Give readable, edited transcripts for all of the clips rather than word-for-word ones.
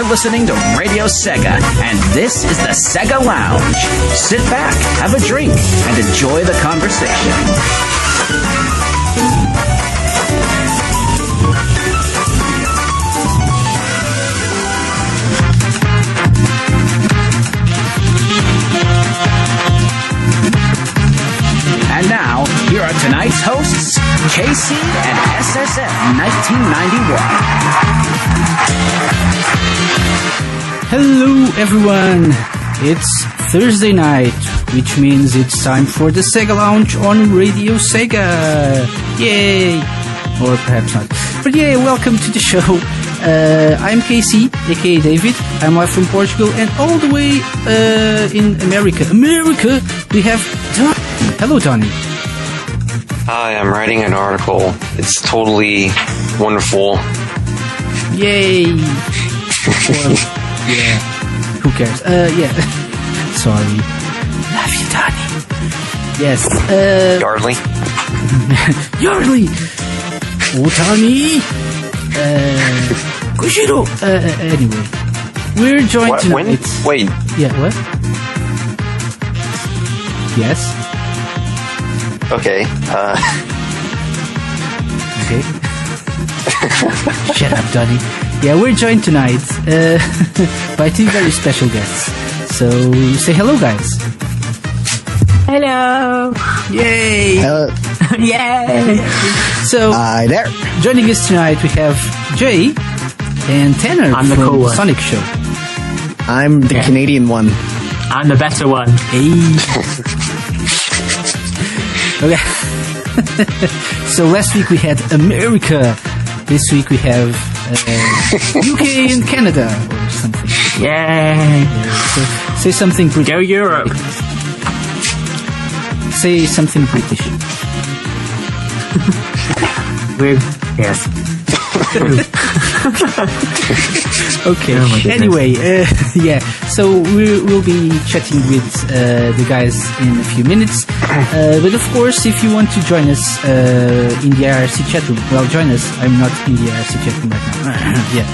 listening to Radio Sega, and this is the SEGA Lounge. Sit back, have a drink, and enjoy the conversation. And now, here are tonight's hosts, KC and SSF 1991. Hello everyone! It's Thursday night, which means it's time for the SEGA Lounge on Radio Sega! Yay! Or perhaps not. But yeah, welcome to the show. I'm KC, aka David. I'm live from Portugal, and all the way in America, we have Donnie. Hello, Donnie. Hi, I'm writing an article. It's totally wonderful. Yay! Well, yeah. Who cares? Yeah. Sorry. Love you, Donnie. Yes. Yardley. Yardley! Otani! Kushiro! Anyway. We're joined What? tonight. Wait. Yeah, what? Yes? Okay. Okay. Shut up, Donnie. Yeah, we're joined tonight by two very special guests. So, say hello, guys. Hello! Yay! Yay! So, Hi there. joining us tonight, we have Jay and Tanner I'm the from cool one. Sonic Show. I'm the Canadian one. I'm the better one. Hey. Okay. So last week we had America. This week we have UK and Canada or something. Yay! So say something British. Go Europe! Say something British. Yes. Okay. Oh my goodness. Anyway, yeah. So we'll be chatting with the guys in a few minutes. But of course, if you want to join us in the IRC chat room, well, join us. I'm not in the IRC chat room right now. Yeah.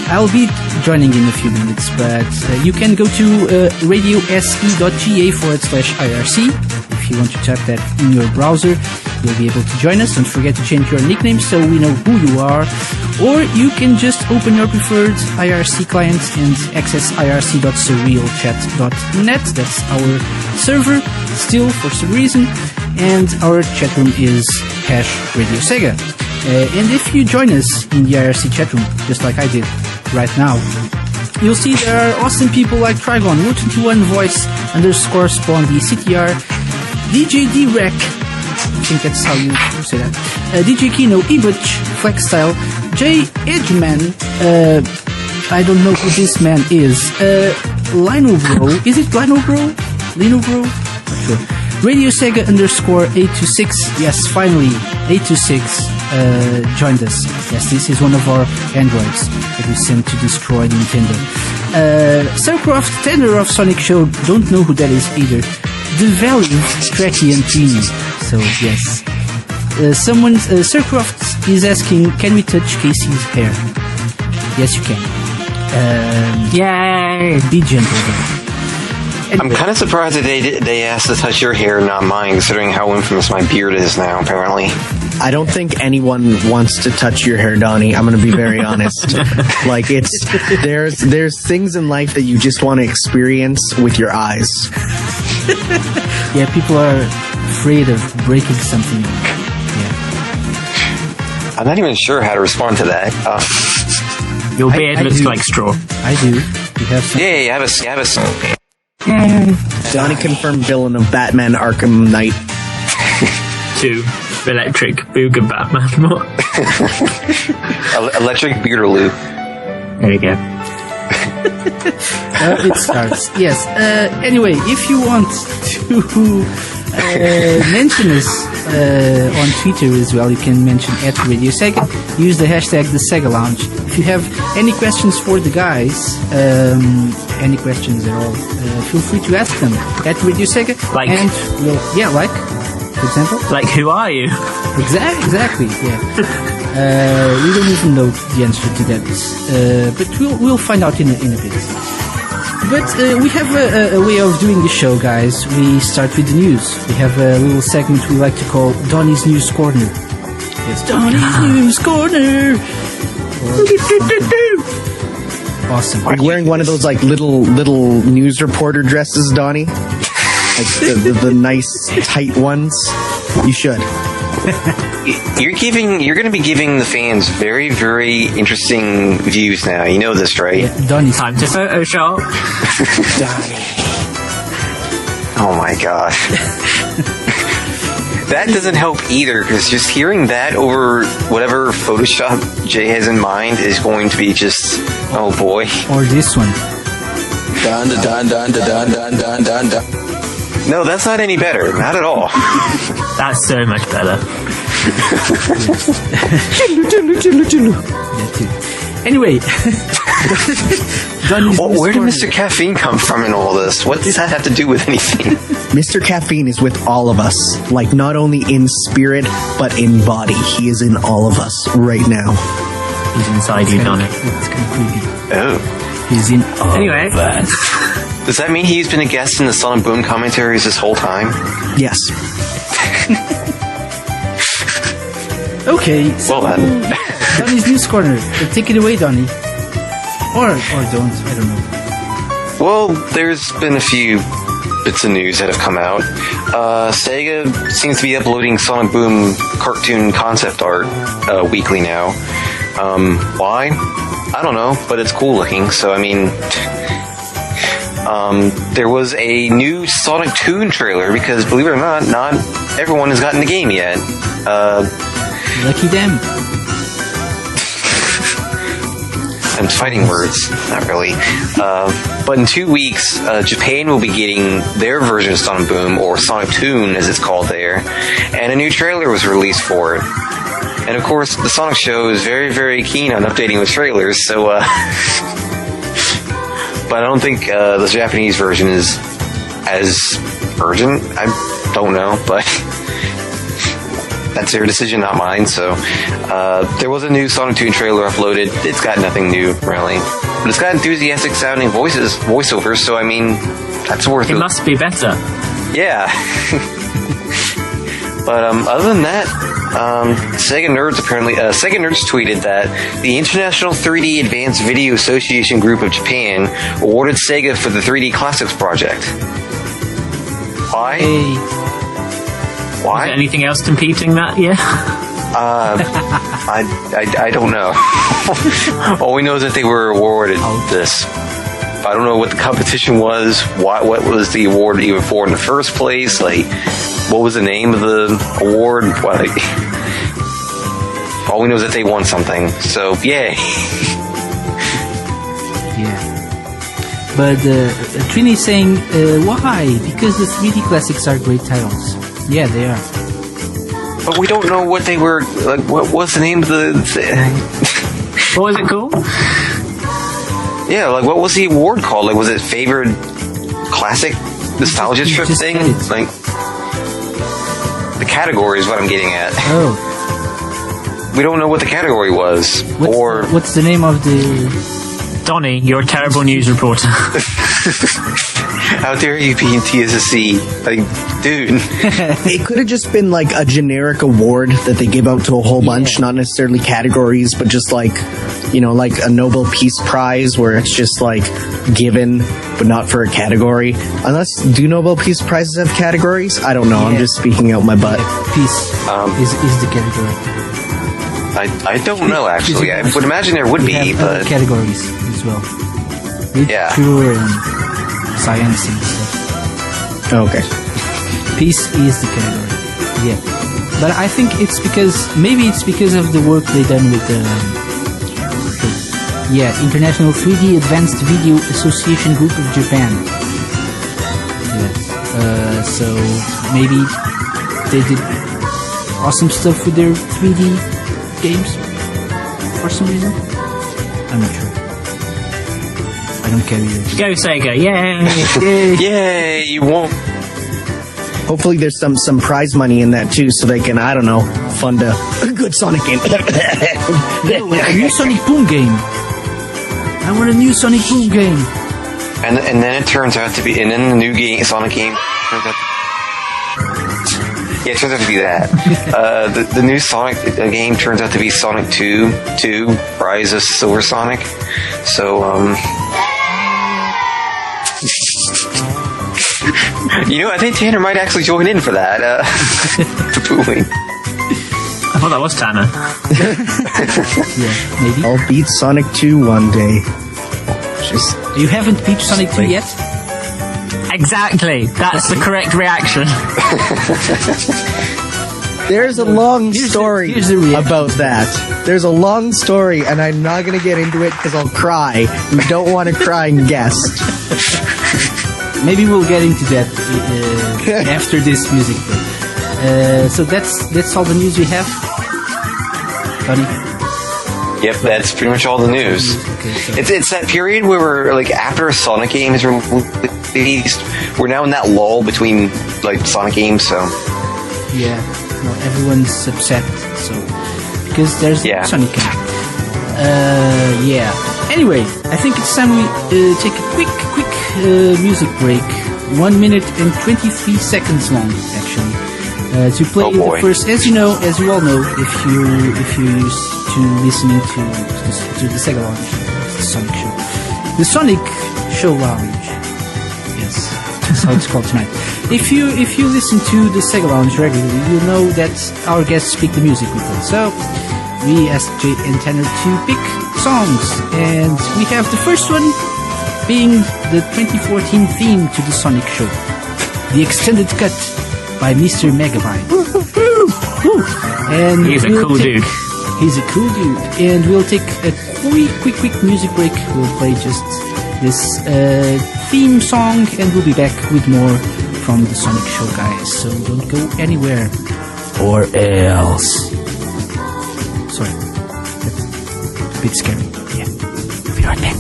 I'll be joining in a few minutes, but you can go to radiose.ga/IRC. If you want to type that in your browser, you'll be able to join us. Don't forget to change your nickname so we know who you are. Or you can just open your preferred IRC client and access irc.surrealchat.net. That's our server, still for some reason. And our chat room is #Radio Sega. And if you join us in the IRC chat room, just like I did right now, you'll see there are awesome people like Trigon, 121 Voice, _Spawn, CTR, DJ D-Rec, I think that's how you say that, DJ Kino, Ebutch, Flexstyle, Jay Edgeman, I don't know who this man is, Lino Bro, is it Lino Bro? Lino Bro? Not sure. Radio Sega _826, yes, finally, 826 joined us. Yes, this is one of our androids that we sent to destroy Nintendo. Starcraft, Tanner of Sonic Show, don't know who that is either. The Valley, Trekkie and Teeny. So, yes. Starcraft is asking, can we touch Casey's hair? Yes, you can. Yay! Be gentle, though. I'm kind of surprised that they asked to touch your hair, not mine, considering how infamous my beard is now, apparently. I don't think anyone wants to touch your hair, Donnie. I'm going to be very honest. Like, there's things in life that you just want to experience with your eyes. Yeah, people are afraid of breaking something. Yeah. I'm not even sure how to respond to that. Your beard I looks do. like straw. I do. You have some. Yeah, I have a Donnie confirmed villain of Batman Arkham Knight. 2. Electric Booger Batman. What? electric beardaloo. There you go. It starts. Yes. Anyway, if you want to mention us on Twitter as well, you can mention @Radio Sega. Use the hashtag the Sega Lounge. If you have any questions for the guys, any questions at all, feel free to ask them at Radio Sega. Like? And we'll, yeah, like. for example. Like, who are you? Exactly. Yeah. We don't even know the answer to that, but we'll find out in a bit. But we have a way of doing the show, guys. We start with the news. We have a little segment we like to call Donnie's News Corner. Yes, Donnie's News Corner. Awesome. Are you wearing one of those like little news reporter dresses, Donnie? Like the nice tight ones? You should. You're going to be giving the fans very, very interesting views now. You know this, right? Yeah, Donnie's Time to Photoshop. Oh my gosh. That doesn't help either, because just hearing that over whatever Photoshop Jay has in mind is going to be just, oh boy. or this one. Dun dun dun dun dun dun dun dun. No, that's not any better. Not at all. That's so much better. That too. Anyway, Donnie's Well, News where did Corner. Mr. Caffeine come from in all this? What does that have to do with anything? Mr. Caffeine is with all of us. Like, not only in spirit, but in body. He is in all of us right now. He's inside you, Donnie. It's kind of creepy. Oh. He's in all Anyway. of us. Does that mean he's been a guest in the Sonic Boom commentaries this whole time? Yes. Okay, so Well then. Donnie's News Corner. Take it away, Donnie. Or don't. I don't know. Well, there's been a few bits of news that have come out. Sega seems to be uploading Sonic Boom cartoon concept art weekly now. Why? I don't know, but it's cool looking, so I mean... there was a new Sonic Toon trailer, because believe it or not everyone has gotten the game yet. Lucky them. I'm fighting words, not really. But in 2 weeks, Japan will be getting their version of Sonic Boom, or Sonic Toon as it's called there, and a new trailer was released for it. And of course, the Sonic Show is very, very keen on updating with trailers, so but I don't think the Japanese version is as urgent. I don't know, but that's their decision, not mine. So there was a new Sonic 2 trailer uploaded. It's got nothing new, really. But it's got enthusiastic sounding voiceovers, so I mean, that's worth It it. must be better. Yeah. But other than that, Sega Nerds tweeted that the International 3D Advanced Video Association Group of Japan awarded Sega for the 3D Classics project. Why? Hey, Is Why? there anything else competing that? Yeah. I don't know. All we know is that they were awarded this. I don't know what the competition was. What was the award even for in the first place? Like, what was the name of the award? All we know is that they won something. So, yay. yeah. But Trini is saying, why? Because the 3D classics are great titles. Yeah, they are. But we don't know what they were. Like, what was the name of the? What was it called? Yeah, like what was the award called? Like, was it favored classic nostalgia You trip just thing? said it. Like, the category is what I'm getting at. Oh, We don't know what the category was, what's the name of the... Donnie, you're a terrible news reporter. how dare you be in TSSC? Like, dude. It could have just been like a generic award that they give out to a whole bunch, not necessarily categories, but just like, you know, like a Nobel Peace Prize where it's just like given, but not for a category. Unless, do Nobel Peace Prizes have categories? I don't know. I'm Yeah. just speaking out my butt. Peace is the category. I don't know, actually. I would imagine there would We be, have other but... categories as well. Yeah. Literature and science and stuff. Okay. Peace is the category. Yeah. But I think it's maybe it's because of the work they done with the International 3D Advanced Video Association Group of Japan. Yes. So maybe they did awesome stuff with their 3D games for some reason. I'm not sure. I don't care either. Go Sega, yay! Yay, you won't... Hopefully there's some prize money in that too, so they can, I don't know, fund a good Sonic game. A new Sonic Boom game. I want a new Sonic Boom game. And then it turns out to be, and then the new game, Sonic game, turns out. Yeah, it turns out to be that. The new Sonic game turns out to be Sonic 2, Rise of Silver Sonic. So, I think Tanner might actually join in for that. The booing. I thought that was Tanner. Yeah, maybe. I'll beat Sonic 2 one day. Just You haven't beat Sonic 2 yet? Exactly. That's the correct reaction. there's a long story here's the reaction. about that. There's a long story, and I'm not going to get into it because I'll cry. You don't want a crying guest. Maybe we'll get into that after this music break. So that's all the news we have. Tony? Yep, that's pretty much all the news. Okay, so It's that period where we're like after a Sonic game is released, we're now in that lull between like Sonic games. So yeah, no, everyone's upset. So because there's Yeah. Sonic game. Yeah. Anyway, I think it's time we take a quick music break. 1 minute and 23 seconds long, actually. To play Oh, boy. the first, as you all know, if you're used to listening to the SEGA Lounge, the Sonic Show, the Sonic Show Lounge. Yes, that's how it's called tonight. If you listen to the SEGA Lounge regularly, you know that our guests pick the music we play. So we asked Jay and Tanner to pick songs, and we have the first one being the 2014 theme to the Sonic Show, the extended cut by Mr. Megabyte. And He's a cool dude. He's a cool dude. And we'll take a quick music break. We'll play just this theme song, and we'll be back with more from the Sonic Show, guys. So don't go anywhere, or else. Sorry, that's a bit scary. Yeah, we'll be right back.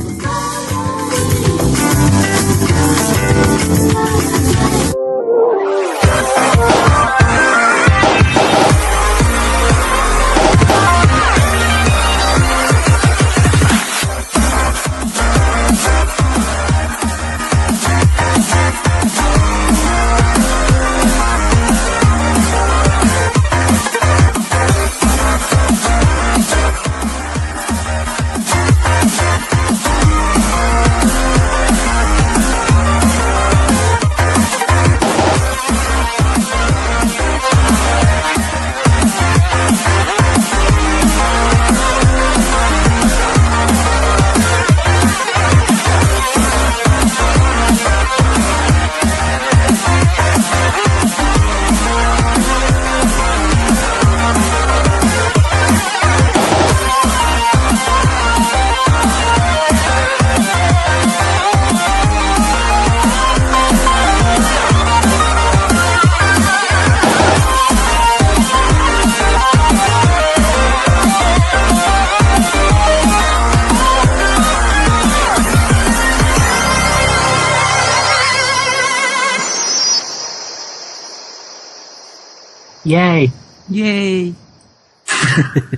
Yay. Yay!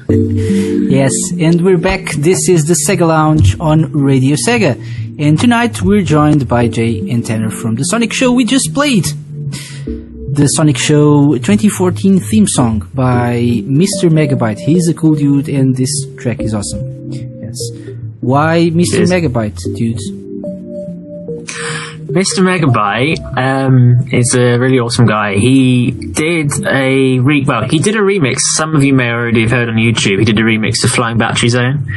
Yes, and we're back. This is the SEGA Lounge on Radio Sega. And tonight we're joined by Jay and Tanner from the Sonic Show we just played. The Sonic Show 2014 theme song by Mr. Megabyte. He's a cool dude, and this track is awesome. Yes. Why Mr. Yes. Megabyte, dude? Mr. Megabyte is a really awesome guy. He did a remix. Some of you may already have heard on YouTube. He did a remix of Flying Battery Zone.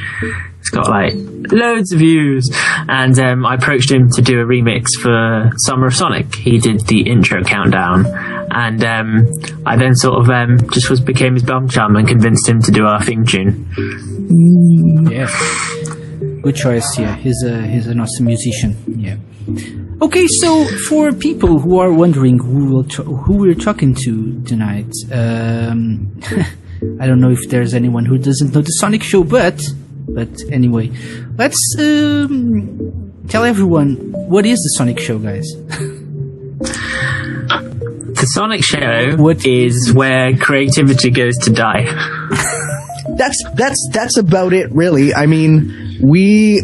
It's got like loads of views. And I approached him to do a remix for Summer of Sonic. He did the intro countdown. And I then sort of became his bum chum and convinced him to do our theme tune. Yeah. Good choice, yeah. He's an awesome musician, yeah. Okay, so for people who are wondering who we're talking to tonight, I don't know if there's anyone who doesn't know the Sonic Show, but anyway, let's tell everyone what is the Sonic Show, guys. The Sonic Show What is where creativity goes to die. That's about it, really. I mean, we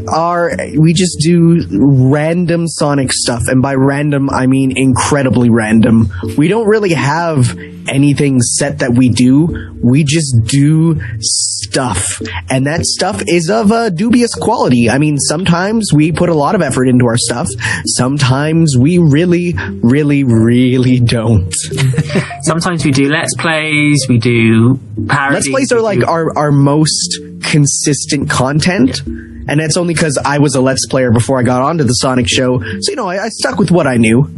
just do random Sonic stuff, and by random I mean incredibly random. We don't really have anything set that we do. We just do stuff, and that stuff is of a dubious quality. I mean, sometimes we put a lot of effort into our stuff. Sometimes we really, really, really don't. Sometimes we do Let's Plays, we do parodies. Let's Plays are like our most consistent content, and that's only because I was a Let's Player before I got onto the Sonic Show. So, I stuck with what I knew.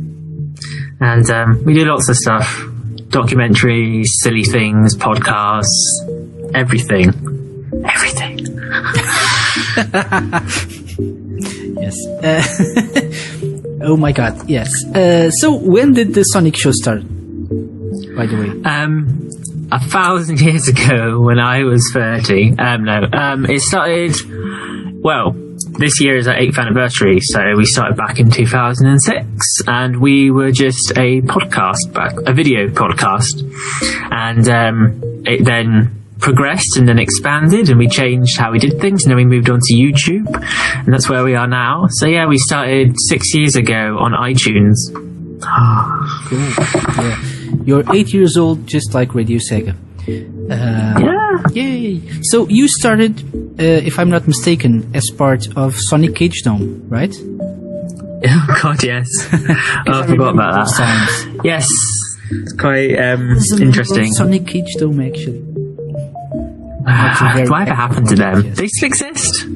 And we do lots of stuff. Documentaries, silly things, podcasts, everything. Everything. Yes. Oh my god, yes. So when did the Sonic Show start, by the way? 1,000 years ago when I was 30. It started, well, this year is our 8th anniversary, so we started back in 2006, and we were just a video podcast, and it then progressed and then expanded, and we changed how we did things, and then we moved on to YouTube, and that's where we are now. So yeah, we started 6 years ago on iTunes. Cool. Yeah. You're 8 years old, just like Radio Sega. Yeah. Yay! So you started, if I'm not mistaken, as part of Sonic Cage Dome, right? Oh god, yes. I forgot about that. Sounds. Yes, it's quite There's a interesting. member of Sonic Cage Dome, actually. Whatever happened to them? They still exist?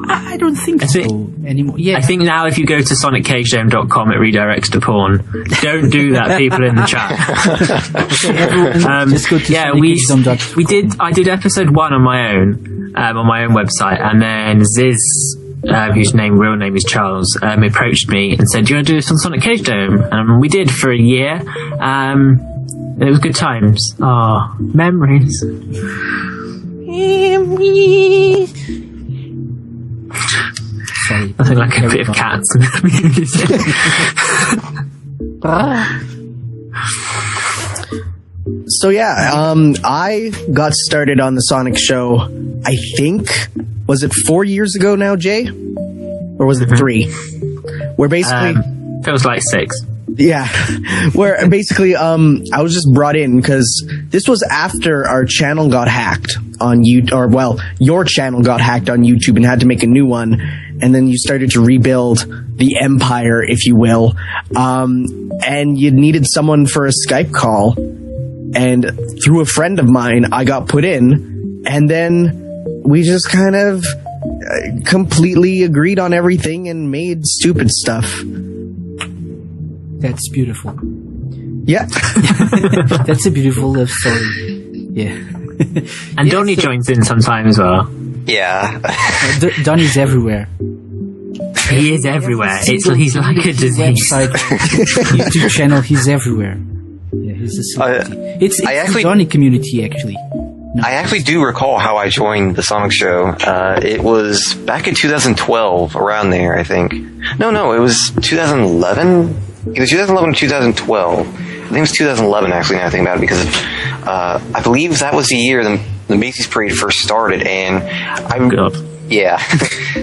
I don't think so anymore. Yeah, I think now if you go to soniccagedome.com, it redirects to porn. Don't do that, people in the chat. just go to soniccagedome.com. I did episode 1 on my own website, and then Ziz, whose real name is Charles, approached me and said, "Do you want to do this on Sonic Cage Dome?" And we did for a year. It was good times. Oh, memories. Sorry. Nothing like a bit of cats. So yeah, I got started on the Sonic Show, I think, was it 4 years ago now, Jay? Or was it 3? Where basically... feels like 6. Yeah, where basically I was just brought in because this was after our channel got hacked on YouTube, or well, your channel got hacked on YouTube and had to make a new one, and then you started to rebuild the empire, if you will, and you needed someone for a Skype call, and through a friend of mine, I got put in, and then we just kind of completely agreed on everything and made stupid stuff. That's beautiful. Yeah. That's a beautiful love story. Yeah. And Donnie joins in sometime as well. Yeah. Donnie's everywhere. He is everywhere. He's like a disease. Website, YouTube channel, he's everywhere. Yeah, he's a celebrity. It's the Donnie community, actually. No. I actually do recall how I joined the Sonic Show. It was back in 2012, around there, I think. No, it was 2011. Either 2011 or 2012. I think it was 2011, actually, now I think about it, because I believe that was the year the Macy's Parade first started, and yeah,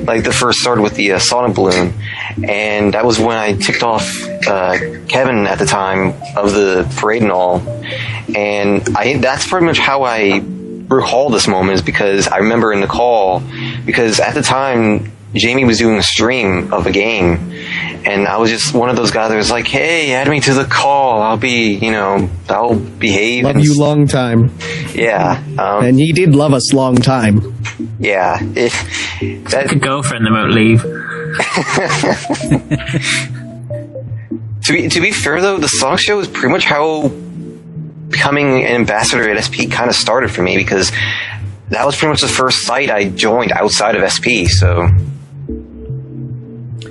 like the first started with the Sonic balloon, and that was when I ticked off Kevin at the time of the parade and all, and that's pretty much how I recall this moment, is because I remember in the call, because at the time Jamie was doing a stream of a game, and I was just one of those guys that was like, "Hey, add me to the call. I'll behave." Love you long time. Yeah. And he did love us long time. Yeah. It's like a girlfriend that won't leave. To be fair, though, the Sonic Show is pretty much how becoming an ambassador at SP kind of started for me, because that was pretty much the first site I joined outside of SP, so...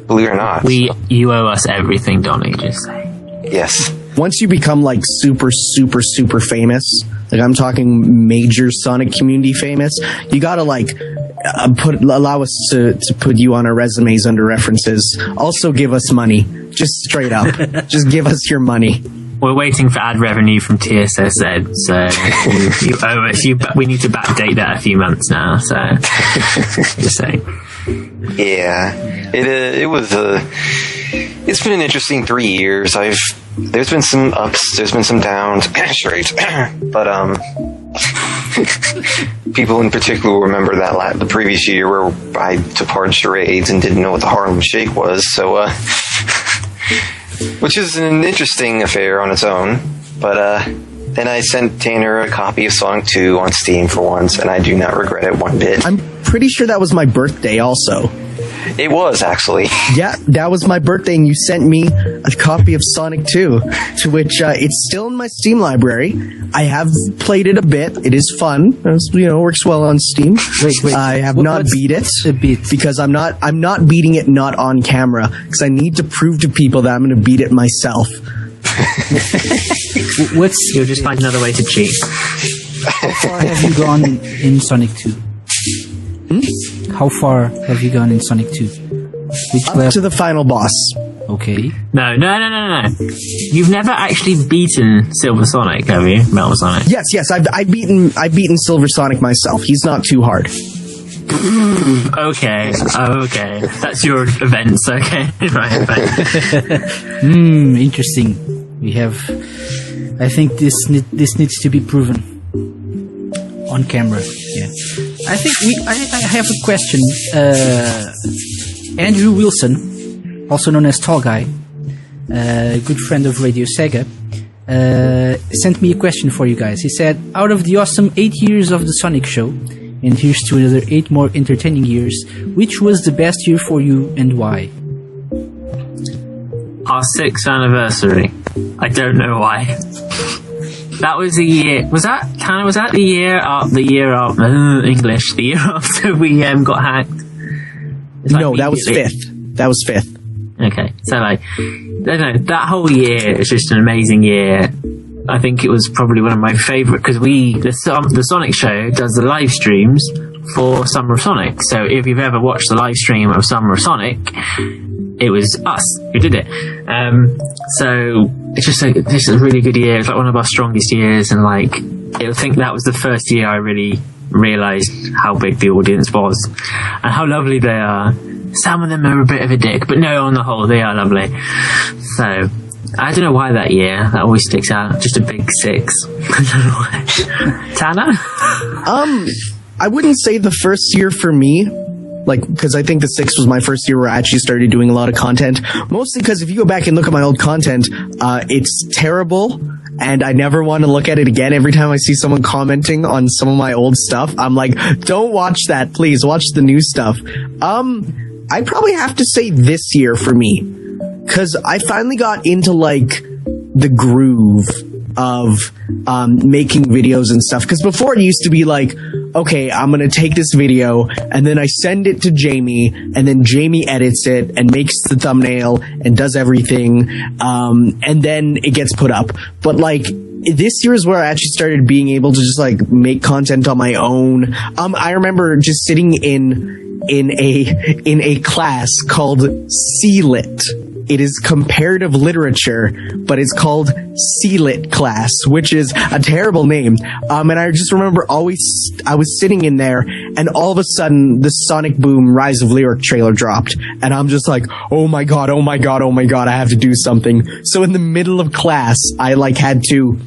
Believe it or not. You owe us everything, Donnie, just say. Yes. Once you become like super, super, super famous, like I'm talking major Sonic community famous, you gotta like allow us to put you on our resumes under references. Also give us money. Just straight up. Just give us your money. We're waiting for ad revenue from TSSZ, so you owe us. We need to backdate that a few months now. So just saying. Yeah, it's been an interesting 3 years. There's been some ups, there's been some downs, straight, but people in particular will remember that the previous year where I took part in charades and didn't know what the Harlem Shake was. So, which is an interesting affair on its own. But then I sent Tanner a copy of Sonic 2 on Steam for once, and I do not regret it one bit. I'm pretty sure that was my birthday also. It was, actually. Yeah, that was my birthday, and you sent me a copy of Sonic 2, to which it's still in my Steam library. I have played it a bit. It is fun. It's, works well on Steam. Wait. I have not beat it because I'm not beating it not on camera because I need to prove to people that I'm going to beat it myself. You'll just find another way to cheat. How far have you gone in Sonic 2? How far have you gone in Sonic 2? Up to the final boss. Okay. No. You've never actually beaten Silver Sonic, have you? Metal Sonic. Yes. I've beaten Silver Sonic myself. He's not too hard. Okay. That's your events. Okay. Right. Interesting. We have. I think this needs to be proven on camera. Yeah. I think I have a question. Andrew Wilson, also known as Tall Guy, a good friend of Radio Sega, sent me a question for you guys. He said, out of the awesome 8 years of the Sonic Show, and here's to another 8 more entertaining years, which was the best year for you and why? Our 6th anniversary. I don't know why. That was the year. Was that the year after the year after we got hacked? No, that was 5th. That was 5th. Okay, so I don't know. That whole year was just an amazing year. I think it was probably one of my favorite because the Sonic Show does the live streams for Summer of Sonic. So if you've ever watched the live stream of Summer of Sonic, it was us who did it. So it's just a really good year. It's like one of our strongest years, and I think that was the first year I really realised how big the audience was and how lovely they are. Some of them are a bit of a dick, but no, on the whole, they are lovely. So I don't know why that year that always sticks out. Just a big 6. I don't know why. Tanner? I wouldn't say the first year for me. Because I think the 6th was my first year where I actually started doing a lot of content. Mostly because if you go back and look at my old content, it's terrible, and I never want to look at it again. Every time I see someone commenting on some of my old stuff, I'm like, don't watch that, please. Watch the new stuff. I probably have to say this year for me. Because I finally got into, the groove of making videos and stuff. Because before it used to be okay, I'm going to take this video and then I send it to Jamie, and then Jamie edits it and makes the thumbnail and does everything, and then it gets put up. But this year is where I actually started being able to just make content on my own. I remember just sitting in a class called C-Lit. It is comparative literature, but it's called C-Lit class, which is a terrible name. And I just remember I was sitting in there, and all of a sudden, the Sonic Boom Rise of Lyric trailer dropped. And I'm just like, oh my god, I have to do something. So in the middle of class, I had to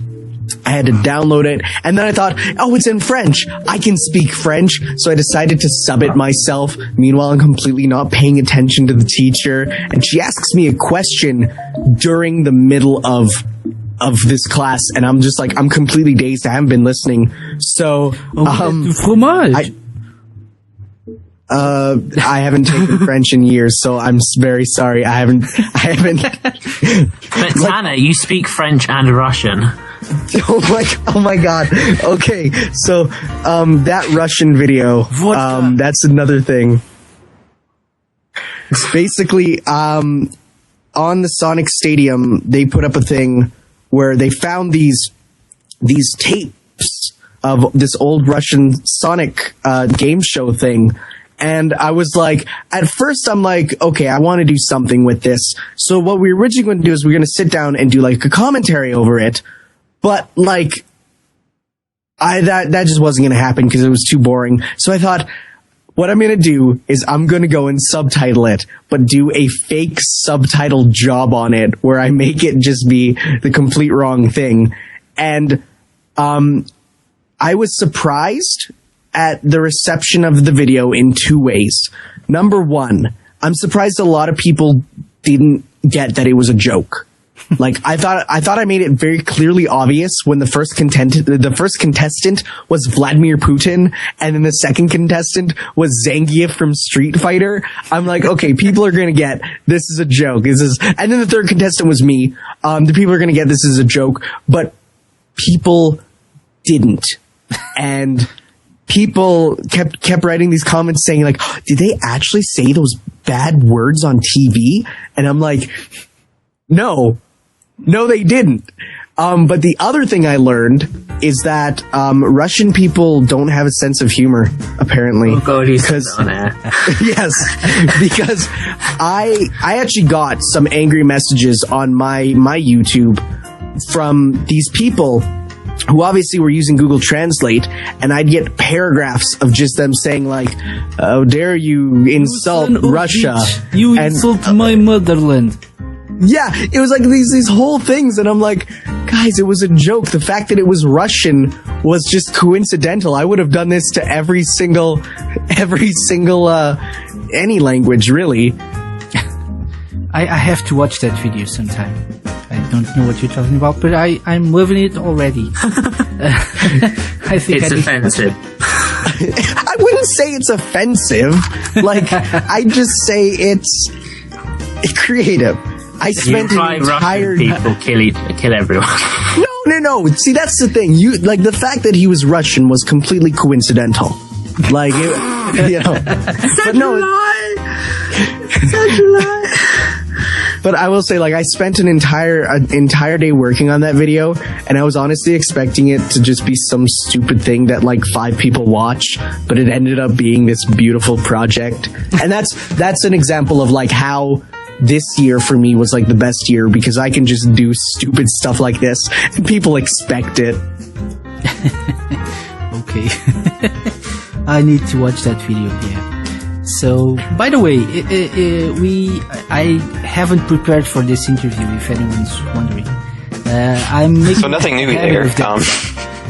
download it, and then I thought, oh, it's in French. I can speak French, so I decided to sub it myself. Meanwhile, I'm completely not paying attention to the teacher, and she asks me a question during the middle of this class, and I'm just I'm completely dazed. I haven't been listening. So, I haven't taken French in years, so I'm very sorry. I haven't. But Tanner, you speak French and Russian. Oh my god. Okay, so that Russian video, that's another thing. Basically, on the Sonic Stadium, they put up a thing where they found these tapes of this old Russian Sonic game show thing, And I was like, at first I'm like, okay, I want to do something with this. So what we were originally going to do is we're going to sit down and do like a commentary over it. But like, that just wasn't going to happen because it was too boring. So I thought, what I'm going to do is I'm going to go and subtitle it, but do a fake subtitle job on it where I make it just be the complete wrong thing. And I was surprised at the reception of the video in two ways. Number one, I'm surprised a lot of people didn't get that it was a joke. Like, I thought I made it very clearly obvious when the first contestant was Vladimir Putin, and then the second contestant was Zangief from Street Fighter. I'm like, okay, people are gonna get this is a joke. And then the third contestant was me. The people are gonna get this is a joke, but people didn't, and people kept writing these comments saying like, did they actually say those bad words on TV? And I'm like, no, they didn't. But the other thing I learned is that Russian people don't have a sense of humor, apparently. Oh God, he's on air. Yes, because I actually got some angry messages on my YouTube from these people who obviously were using Google Translate, and I'd get paragraphs of just them saying like, "How dare you insult Russia? You insult my motherland." Yeah, it was like these whole things, and I'm like, guys, it was a joke. The fact that it was Russian was just coincidental. I would have done this to every single any language, really. I have to watch that video sometime. I don't know what you're talking about, but I'm loving it already. I think it's offensive. I wouldn't say it's offensive. Like, I just say it's creative. I spent an entire people kill everyone. No. See, that's the thing. Like, the fact that he was Russian was completely coincidental. Like, but no. Such a lie. But I will say, like, I spent an entire day working on that video, and I was honestly expecting it to just be some stupid thing that like 5 people watched, but it ended up being this beautiful project. And that's an example of like how this year for me was like the best year, because I can just do stupid stuff like this and people expect it. Okay. I need to watch that video, yeah. So, by the way, I haven't prepared for this interview, if anyone's wondering. I'm making so nothing new there, Tom.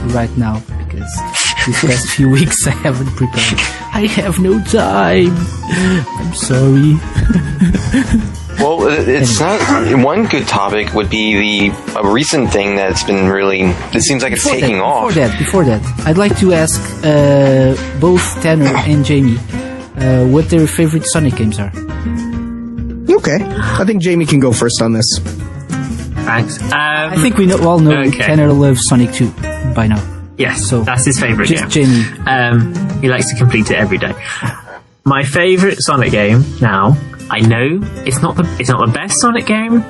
Right now, because these past few weeks I haven't prepared. I have no time. I'm sorry. Well, it's not. One good topic would be a recent thing that's been really. It seems like it's taking off. Before that, I'd like to ask both Tanner and Jamie what their favorite Sonic games are. Okay, I think Jamie can go first on this. Thanks. I think we all know okay. Tanner loves Sonic 2 by now. Yes, so that's his favorite game. Just Jamie. He likes to complete it every day. My favorite Sonic game now. I know it's not the best Sonic game,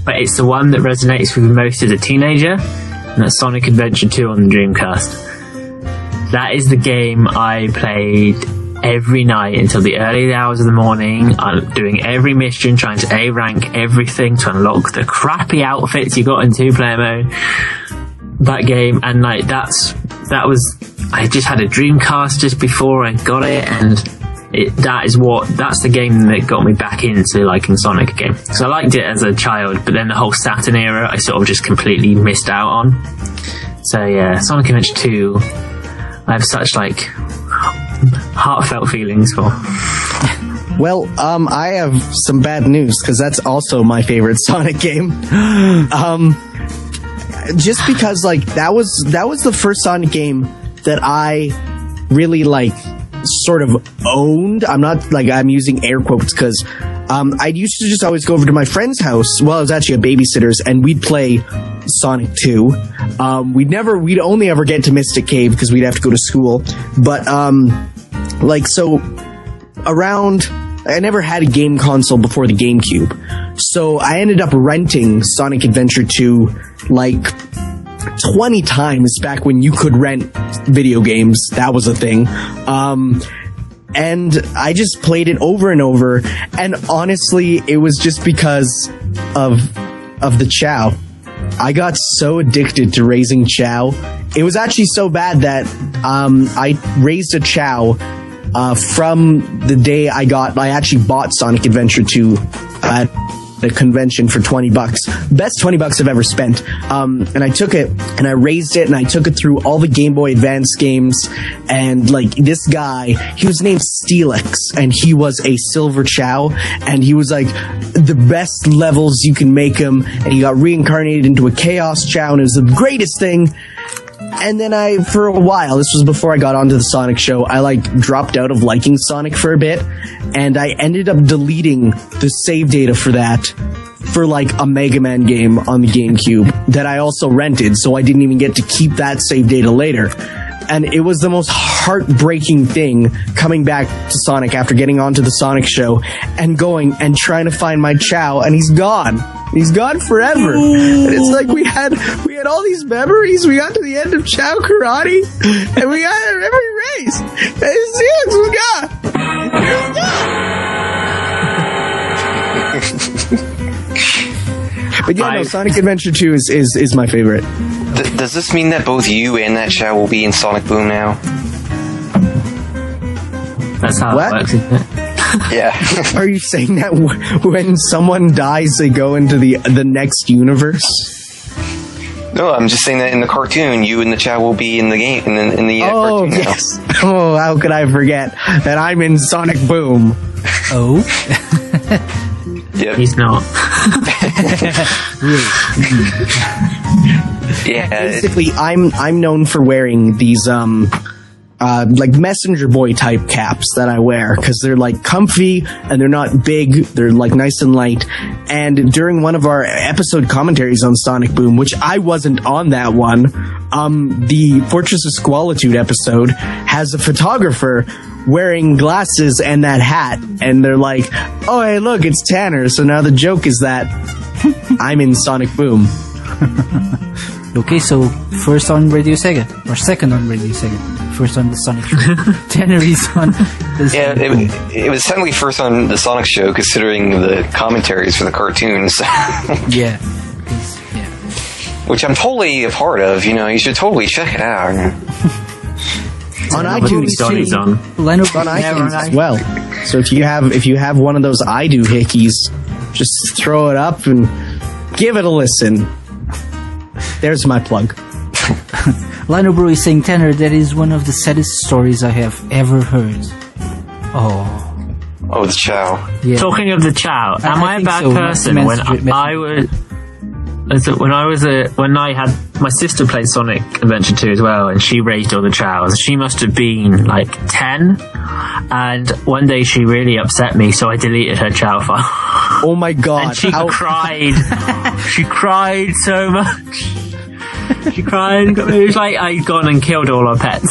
but it's the one that resonates with me most as a teenager, and that's Sonic Adventure 2 on the Dreamcast. That is the game I played every night until the early hours of the morning. I'm doing every mission, trying to A rank everything to unlock the crappy outfits you got in 2-player mode. That game, and like that was. I just had a Dreamcast just before I got it, and that's the game that got me back into liking Sonic again. So I liked it as a child, but then the whole Saturn era I sort of just completely missed out on. So yeah, Sonic Adventure 2 I have such like heartfelt feelings for. Well, I have some bad news, because that's also my favorite Sonic game. Just because like that was the first Sonic game that I really like sort of owned. I'm not like, I'm using air quotes, because I used to just always go over to my friend's house. Well, I was actually a babysitter's, and we'd play Sonic 2. We'd only ever get to Mystic Cave because we'd have to go to school. But I never had a game console before the GameCube, so I ended up renting Sonic Adventure 2 like 20 times back when you could rent video games. That was a thing. and I just played it over and over. And honestly, it was just because of the Chow. I got so addicted to raising Chow. It was actually so bad that I raised a Chow from the day I actually bought Sonic Adventure 2 at a convention for $20. Best $20 I've ever spent. And I took it and I raised it and I took it through all the Game Boy Advance games. And like this guy, he was named Steelix and he was a Silver Chow. And he was like the best levels you can make him. And he got reincarnated into a Chaos Chow and it was the greatest thing. And then for a while, this was before I got onto the Sonic show, I like dropped out of liking Sonic for a bit, and I ended up deleting the save data for that for like a Mega Man game on the GameCube that I also rented, so I didn't even get to keep that save data later. And it was the most heartbreaking thing coming back to Sonic after getting onto the Sonic show and going and trying to find my Chow, and he's gone. He's gone forever. And it's like we had all these memories. We got to the end of Chow Karate, and we got every race. And Felix was gone. He was gone. But yeah, no, Sonic Adventure 2 is my favorite. Does this mean that both you and that Chow will be in Sonic Boom now? That's how it works, isn't it? Yeah. Are you saying that when someone dies, they go into the next universe? No, I'm just saying that in the cartoon, you and the Chow will be in the game in the cartoon now. Yes. Oh, how could I forget that I'm in Sonic Boom? Oh. Yep. He's not. Yeah. Basically, I'm known for wearing these like messenger boy type caps that I wear because they're like comfy and they're not big. They're like nice and light. And during one of our episode commentaries on Sonic Boom, which I wasn't on that one, the Fortress of Squalitude episode has a photographer wearing glasses and that hat, and they're like, "Oh, hey, look, it's Tanner." So now the joke is that I'm in Sonic Boom. Okay, so first on Radio Sega, or second on Radio Sega. First on the Sonic show. Tanner is on the Yeah, Sonic it was technically first on the Sonic show, considering the commentaries for the cartoons. Yeah. Which I'm totally a part of. You know, you should totally check it out. On iTunes Donnie's too. on. On iTunes as well. So if you have one of those I do hickeys, just throw it up and give it a listen. There's my plug. Lino Bro is saying, Tanner, that is one of the saddest stories I have ever heard. Oh, the Chow. yeah. Talking of the Chow, am I a think bad so. person when I had my sister played Sonic Adventure 2 as well, and she raised all the Chows. She must have been like 10, and one day she really upset me, so I deleted her Chow file. Oh my god. And she cried. She cried so much. She cried. It was like I'd gone and killed all our pets.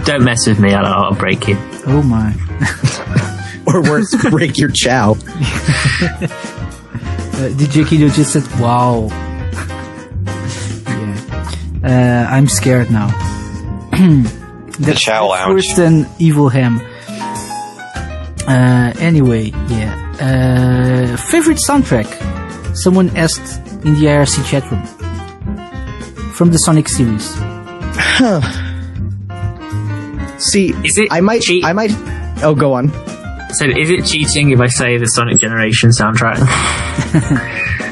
Don't mess with me, I'll break you. Oh my. Or worse, break your Chow. DJ Kido just said, wow. Yeah. I'm scared now. The Chow Lounge. Worse than Evil Ham. Anyway, yeah. Favorite soundtrack? Someone asked in the IRC chat room. From the Sonic series. See, Is it I might. Oh, go on. So is it cheating if I say the Sonic Generation soundtrack?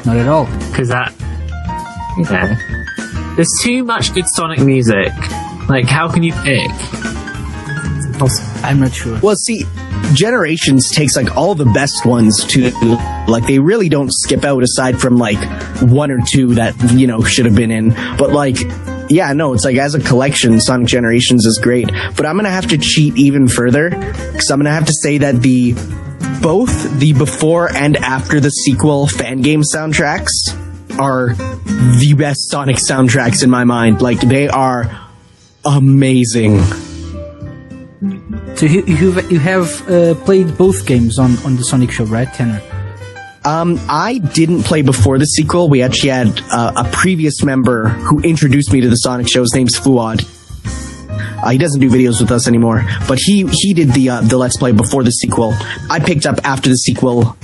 Not at all. Because there's too much good Sonic music. Like, how can you pick? I'm not sure. Well, see, Generations takes like all the best ones too. Like they really don't skip out aside from like one or two that should have been in. But like, yeah, no, it's like as a collection, Sonic Generations is great. But I'm gonna have to cheat even further because I'm gonna have to say that both the before and after the sequel fan game soundtracks are the best Sonic soundtracks in my mind. Like they are amazing. So you have played both games on the Sonic show, right, Tanner? I didn't play before the sequel. We actually had a previous member who introduced me to the Sonic show. His name's Fuad. He doesn't do videos with us anymore, but he did the Let's Play before the sequel. I picked up after the sequel,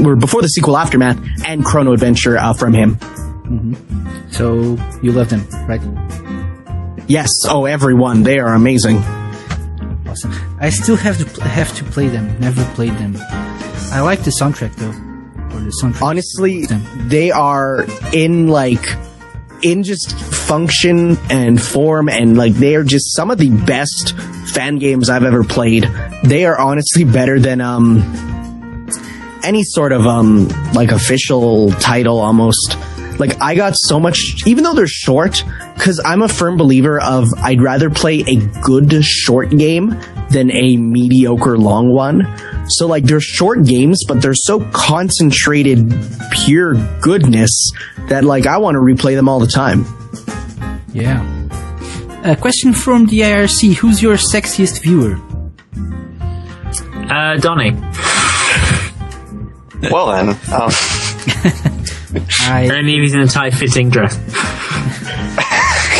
or before the sequel Aftermath, and Chrono Adventure from him. Mm-hmm. So you love them, right? Yes. Oh, everyone. They are amazing. Awesome. I still have to play them. Never played them. I like the soundtrack though. Or the soundtrack. Honestly, they are in just function and form, and like they are just some of the best fan games I've ever played. They are honestly better than any sort of like official title almost. Like I got so much, even though they're short, because I'm a firm believer of I'd rather play a good short game than a mediocre long one. So like they're short games, but they're so concentrated, pure goodness that like I want to replay them all the time. Yeah. A question from the IRC: who's your sexiest viewer? Donnie. Well then, only if he's in a tight-fitting dress.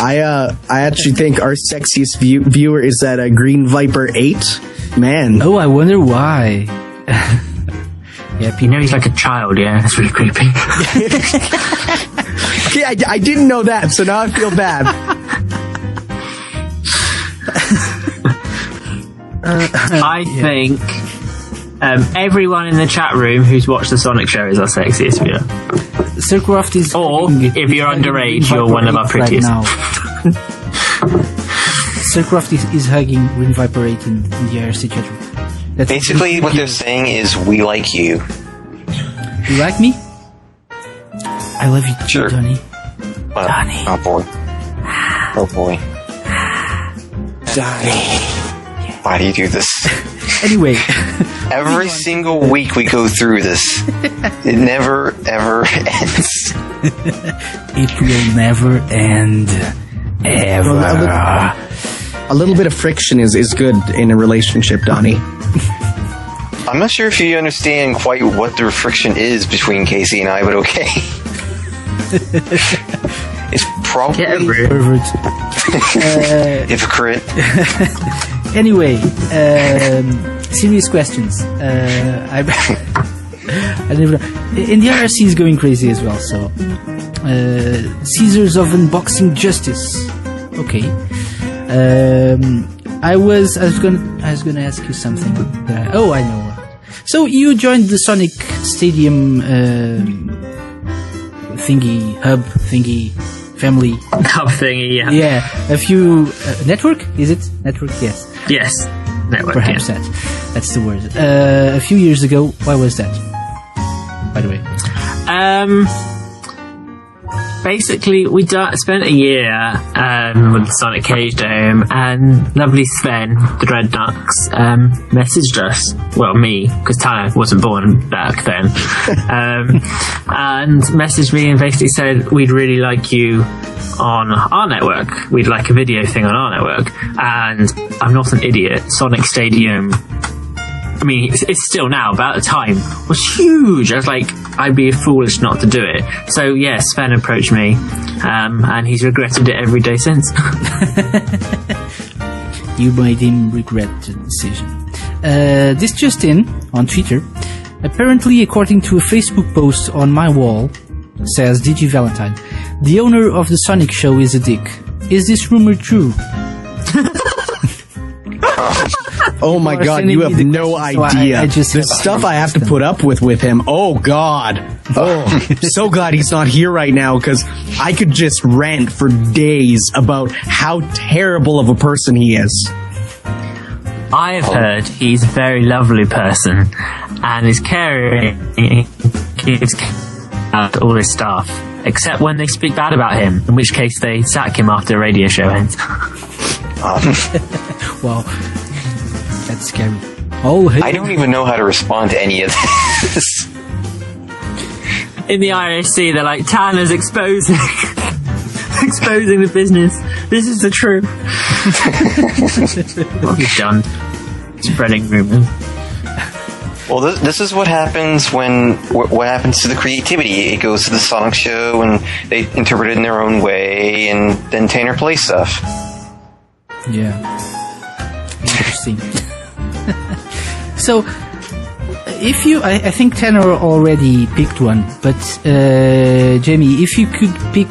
I actually think our sexiest viewer is that Green Viper 8. Man. Oh, I wonder why. Yeah, You know he's like a child, yeah? That's really creepy. Yeah, I didn't know that, so now I feel bad. I think everyone in the chat room who's watched the Sonic show is our sexiest viewer. Sircroft is... Or, if you're underage, you're one of our prettiest. Right Sircroft is hugging Green Viper 8 in the IRC chat room. That's basically what they're saying is we like you. You like me? I love you too, Sure. Donnie. Donnie. Oh boy. Oh boy. Donnie. Why do you do this? Anyway. Every single week we go through this. It never, ever ends. It will never end. Ever. A little bit of friction is good in a relationship, Donnie. I'm not sure if you understand quite what the friction is between Casey and I, but okay. It's probably Pervert. hypocrite. Anyway, serious questions. I never know. And the IRC is going crazy as well. So, Caesars of Unboxing Justice. Okay. I was gonna ask you something. I know. So you joined the Sonic Stadium thingy family. Hub thingy, yeah. Yeah, a few network. Is it network? Yes. Yes. Network, Perhaps yeah. that's the word. A few years ago. Why was that? By the way. Basically, we spent a year with the Sonic Cage Dome, and lovely Sven, the Dreadnuts, messaged us. Well, me, because Tana wasn't born back then. And messaged me and basically said, we'd really like you on our network. We'd like a video thing on our network. And I'm not an idiot. Sonic Stadium, I mean, it's still now, but at the time, was huge. I was like, I'd be foolish not to do it. So, yeah, Sven approached me, and he's regretted it every day since. You made him regret the decision. This just in, on Twitter, apparently according to a Facebook post on my wall, says DG Valentine, the owner of the Sonic show is a dick. Is this rumor true? Oh my god, you have no idea. The stuff I have to put up with him. Oh god. Oh, so glad he's not here right now, because I could just rant for days about how terrible of a person he is. I have heard he's a very lovely person and is caring, gives out all his staff, except when they speak bad about him, in which case they sack him after a radio show ends. Wow. That's scary. Oh, hey. I don't even know how to respond to any of this. In the IRC, they're like, Tanner's exposing the business. This is the truth. What have you done? Spreading rumors. Well, this is what happens when what happens to the creativity. It goes to the Sonic show, and they interpret it in their own way, and then Tanner plays stuff. Yeah. Interesting. So, if you, I think Tanner already picked one, but Jamie, if you could pick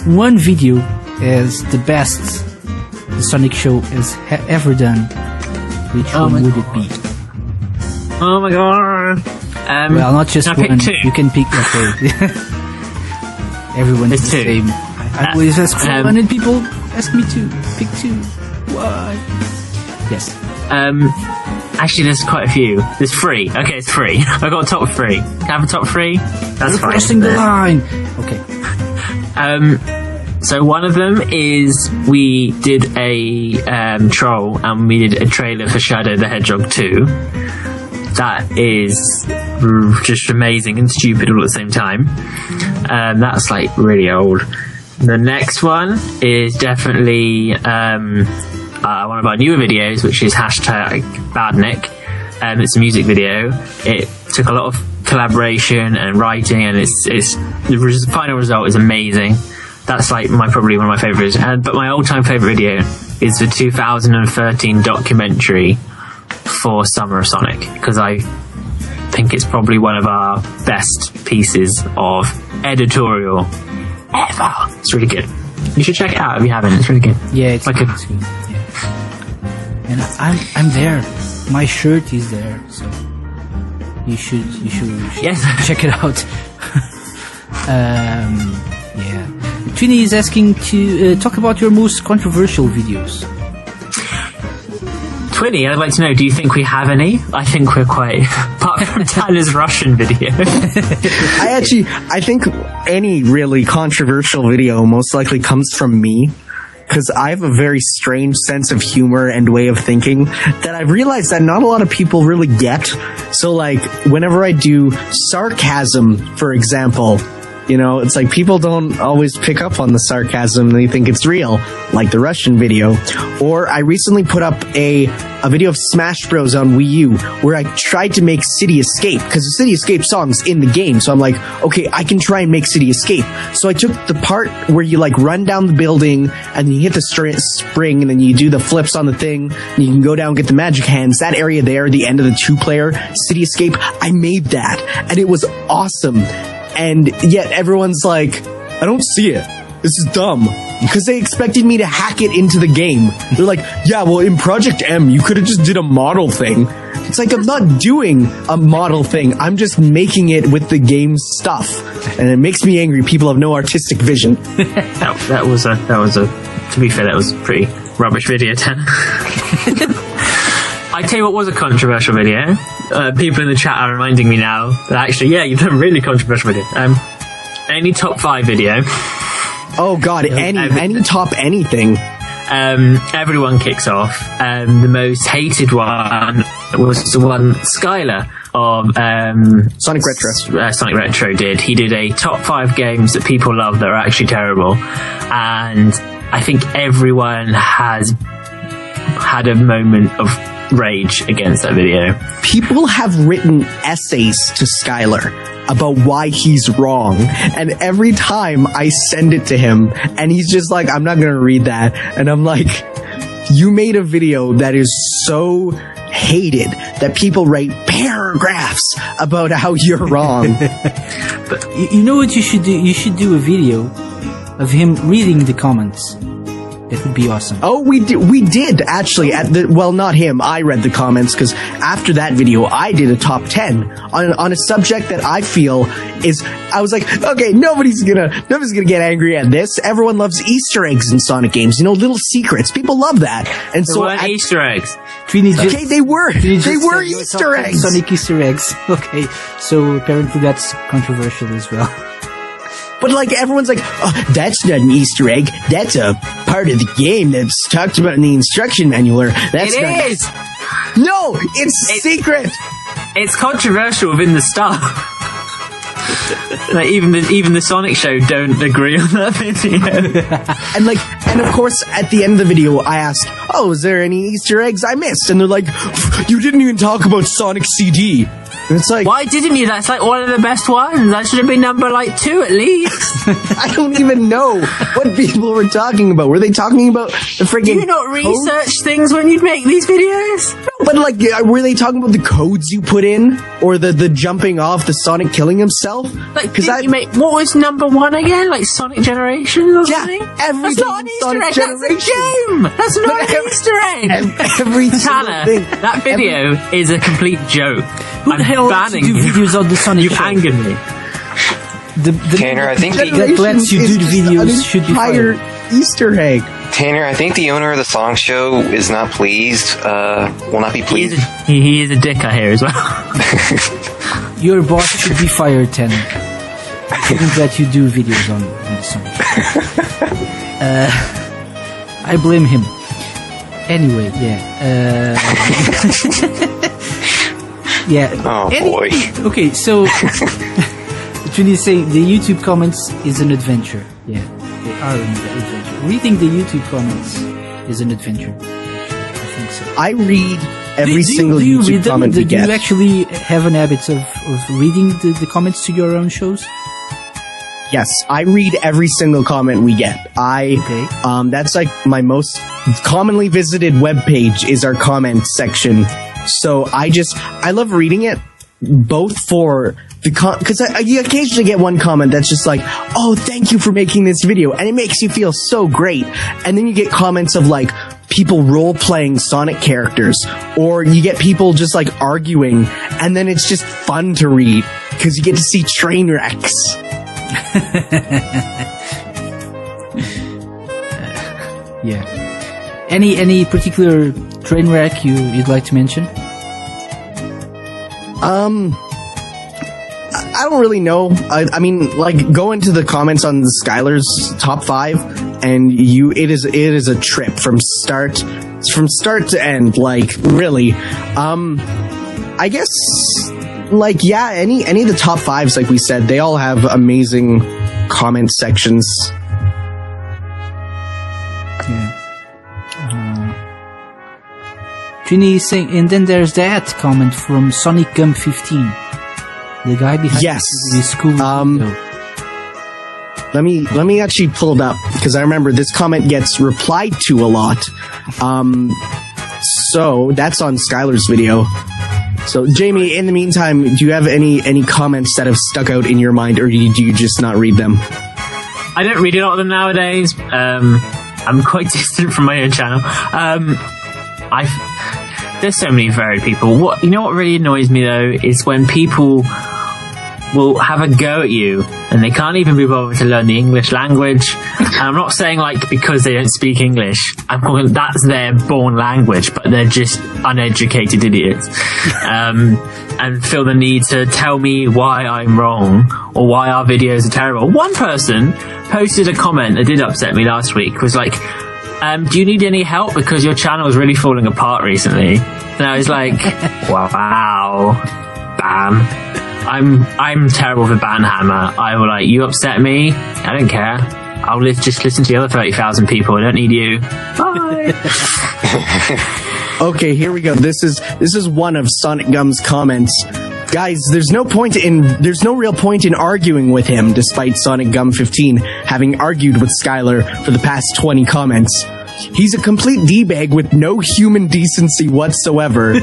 one video as the best the Sonic Show has ever done, which one would it be? Oh my god! Well, not just can I one. pick two? You can pick. Okay. Everyone is the Two. same. I always ask for one, and people ask me to pick two. Why? Yes. Actually, there's quite a few. There's three. Okay, it's three. I've got a top three. Can I have a top three? That's You're fine. crossing the line. Okay. So one of them is we did a troll and we did a trailer for Shadow the Hedgehog 2. That is just amazing and stupid all at the same time. That's like really old. The next one is definitely one of our newer videos, which is #Badnick. It's a music video. It took a lot of collaboration and writing, and the final result is amazing. That's like probably one of my favorites. But my all-time favorite video is the 2013 documentary for Summer of Sonic, because I think it's probably one of our best pieces of editorial ever. It's really good. You should check it out if you haven't. It's really good. Yeah, it's like good. Yeah. And I'm there. My shirt is there, so you should Yes. check it out. Yeah. Trini is asking to talk about your most controversial videos. Twinny, I'd like to know, do you think we have any? I think we're quite, apart from Tanner's Russian video. I think any really controversial video most likely comes from me, because I have a very strange sense of humor and way of thinking that I've realized that not a lot of people really get. So like, whenever I do sarcasm, for example, you know, it's like people don't always pick up on the sarcasm. They think it's real, like the Russian video. Or I recently put up a video of Smash Bros. On Wii U where I tried to make City Escape, because the City Escape song's in the game. So I'm like, okay, I can try and make City Escape. So I took the part where you like run down the building and then you hit the spring and then you do the flips on the thing and you can go down and get the magic hands. That area there, the end of the 2-player City Escape, I made that. And it was awesome. And yet everyone's like, I don't see it. This is dumb. Because they expected me to hack it into the game. They're like, yeah, well, in Project M, you could have just did a model thing. It's like, I'm not doing a model thing. I'm just making it with the game's stuff. And it makes me angry. People have no artistic vision. that was a, to be fair, that was a pretty rubbish video, Tanner. I tell you what was a controversial video. People in the chat are reminding me now that actually, yeah, you've done a really controversial video. Any top 5 video. Oh god, any top anything. Everyone kicks off. The most hated one was the one Skylar of Sonic Retro. Sonic Retro did. He did a top 5 games that people love that are actually terrible. And I think everyone has had a moment of rage against that video. People have written essays to Skylar about why he's wrong, and every time I send it to him and he's just like, I'm not gonna read that, and I'm like, you made a video that is so hated that people write paragraphs about how you're wrong. But you know what you should do? You should do a video of him reading the comments. That would be awesome. Oh, we did actually not him. I read the comments, because after that video, I did a top 10 on a subject that I feel is, I was like, okay, nobody's gonna get angry at this. Everyone loves Easter eggs in Sonic games, you know, little secrets. People love that. And So what Easter eggs? Okay, they were Easter eggs. Sonic Easter eggs. Okay, so apparently that's controversial as well. But like, everyone's like, oh, that's not an Easter egg. That's a part of the game that's talked about in the instruction manual. Or that's It is! No, it's secret. It's controversial within the staff. Like even the Sonic Show don't agree on that video. And of course, at the end of the video, I asked, oh, is there any Easter eggs I missed? And they're like, you didn't even talk about Sonic CD. It's like, Why didn't you? That's like one of the best ones. That should have been number like 2 at least. I don't even know what people were talking about. Were they talking about the freaking? Do you not research things when you make these videos? But like, were they talking about the codes you put in, or the jumping off, the Sonic killing himself? Like, did you make what was number 1 again? Like Sonic Generations or something? Everything. That's not an Easter Sonic egg. Generations. That's a game. That's not an Easter egg. Every single Tanner, thing. that video is a complete joke. Who the hell lets you do videos on the Sonic You've show? angered me. Tanner, I think that lets you do the videos should be fired. Easter egg. Tanner, I think the owner of the Sonic show is not pleased. Will not be pleased. He is a dick, I hear as well. Your boss should be fired, Tanner. I shouldn't let you do videos on the Sonic show. I blame him. Anyway, yeah. Yeah. Oh boy. Okay, so Trini is saying the YouTube comments is an adventure. Yeah, they are an adventure. Reading the YouTube comments is an adventure. I think so. I read every single do you YouTube read them? comment we Do get. you actually have an habit of reading the comments to your own shows? Yes, I read every single comment we get. That's like my most commonly visited webpage is our comments section. So I love reading it, both for the because you occasionally get one comment that's just like, oh, thank you for making this video, and it makes you feel so great. And then you get comments of like people role playing Sonic characters, or you get people just like arguing, and then it's just fun to read because you get to see train wrecks. Yeah. Any particular train wreck you'd like to mention? I don't really know. I mean, like, go into the comments on Skylar's top 5, and it is a trip from start to end. Like, really. I guess, like, yeah, any of the top 5s, like we said, they all have amazing comment sections. Yeah. Trini is saying, and then there's that comment from Sonic Gum 15, the guy behind the school. Let me actually pull it up because I remember this comment gets replied to a lot. So that's on Skylar's video. So Jamie, in the meantime, do you have any comments that have stuck out in your mind, or do you just not read them? I don't read a lot of them nowadays. I'm quite distant from my own channel. There's so many varied people. What really annoys me though is when people will have a go at you and they can't even be bothered to learn the English language. And I'm not saying like because they don't speak English. I'm calling that's their born language, but they're just uneducated idiots. And feel the need to tell me why I'm wrong or why our videos are terrible. One person posted a comment that did upset me last week. Was like, do you need any help because your channel is really falling apart recently? And I was like, wow, bam. I'm terrible for Banhammer. I will like, you upset me, I don't care. I'll just listen to the other 30,000 people. I don't need you. Bye. Okay, here we go. This is one of Sonic Gum's comments. Guys, there's no real point in arguing with him, despite Sonic Gum 15 having argued with Skylar for the past 20 comments. He's a complete D-bag with no human decency whatsoever.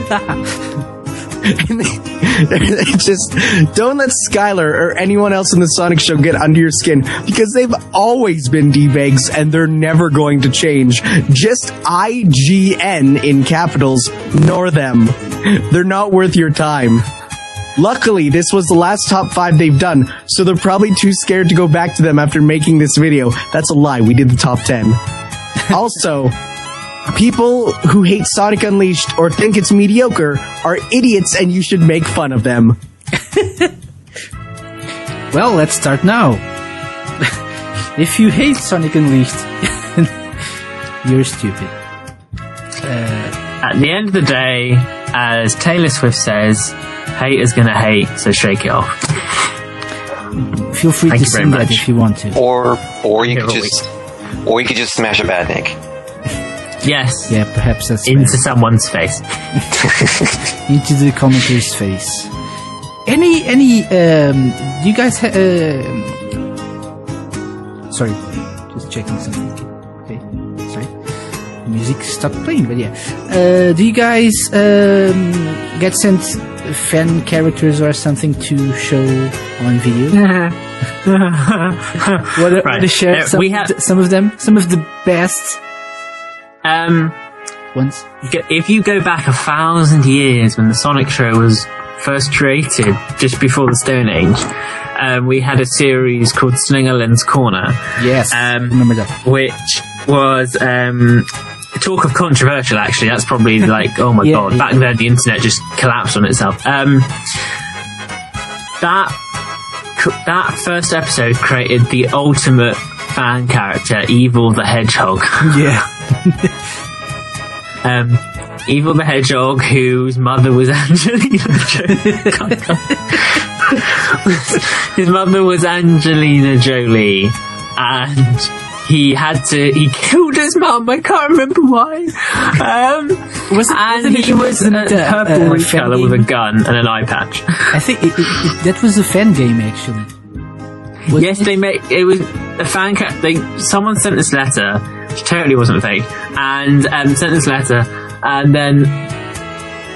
And they just don't let Skylar or anyone else in the Sonic show get under your skin, because they've always been D-bags and they're never going to change. Just IGN in capitals, nor them. They're not worth your time. Luckily, this was the last top 5 they've done, so they're probably too scared to go back to them after making this video. That's a lie. We did the top 10. Also, people who hate Sonic Unleashed or think it's mediocre are idiots, and you should make fun of them. Well, let's start now. If you hate Sonic Unleashed, you're stupid. At the end of the day, as Taylor Swift says, hate is gonna hate, so shake it off. Feel free to sing that if you want to. Or you could just smash a badnik. Yes. Yeah, perhaps that's into better. someone's face. Into the commenter's face. any do you guys sorry, just checking something. Okay, sorry, music stopped playing, but yeah. Do you guys get sent fan characters or something to show on video? Want to share some of them, some of the best ones? If you go back 1,000 years when the Sonic show was first created, just before the Stone Age, we had a series called Slingerland's Corner. Yes, remember that. Which was talk of controversial. Actually, that's probably like, oh my god! Back then, the internet just collapsed on itself. That first episode created the ultimate fan character, Evil the Hedgehog. Yeah. Evil the Hedgehog, whose mother was Angelina Jolie. His mother was Angelina Jolie, and he killed his mum. I can't remember why. He was purple colour with a gun and an eye patch. I think that was a fan game, actually. Yes, they made it was a fan. Someone sent this letter, which totally wasn't fake, and sent this letter, and then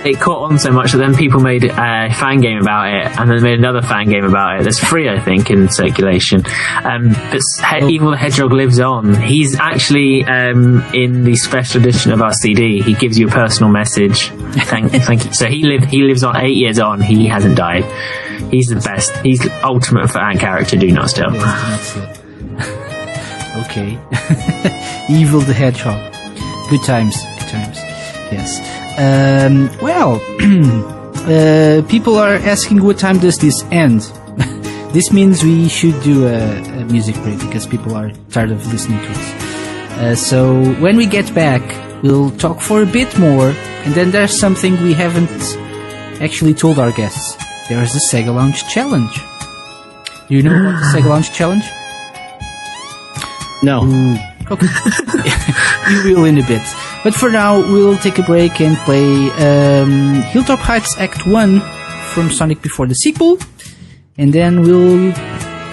it caught on so much that then people made a fan game about it, and then made another fan game about it. There's 3, I think, in circulation. But Evil the Hedgehog lives on. He's actually in the special edition of our CD. He gives you a personal message. Thank you. So he lives on 8 years on. He hasn't died. He's the best. He's the ultimate fan character. Do not steal. Okay. Evil the Hedgehog. Good times. Yes. People are asking what time does this end? This means we should do a music break because people are tired of listening to us. So when we get back, we'll talk for a bit more, and then there's something we haven't actually told our guests. There's the SEGA Lounge Challenge. Do you know about the SEGA Lounge Challenge? No. Okay. We will in a bit. But for now, we'll take a break and play Hilltop Heights Act 1 from Sonic Before the sequel. And then we'll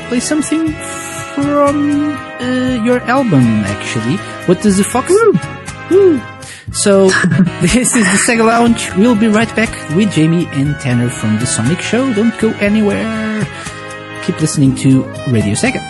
play something from your album, actually. What does the fox do? Woo! So, this is the SEGA Lounge. We'll be right back with Jamie and Tanner from the Sonic Show. Don't go anywhere. Keep listening to Radio SEGA.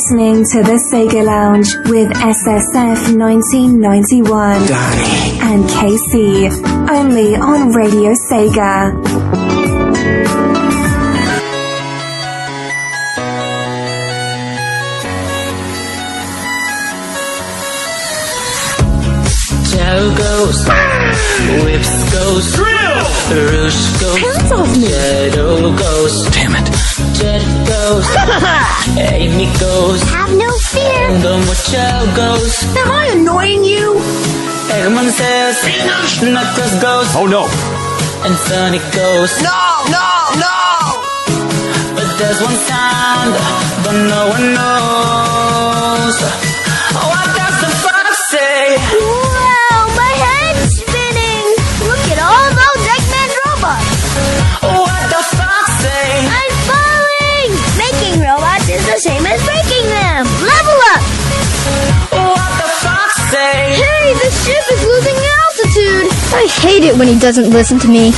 listening to the SEGA Lounge with SSF 1991 and KC, only on Radio Sega. Tail goes, whips goes, Rouge goes, hands off me. Shadow goes, Damn it. Jet goes, Amy goes, Have no fear. and Mochel goes, Am I annoying you? Eggman says, Knuckles goes, Oh no. and Sonic goes. No! But there's one sound, but no one knows. What does the fox say? Wow, my head's spinning. Look at all those Eggman robots. What the fox say? I'm falling. Making robots is the same as breaking them. Level up. What the fox say? Hey, the ship is losing altitude. I hate it when he doesn't listen to me.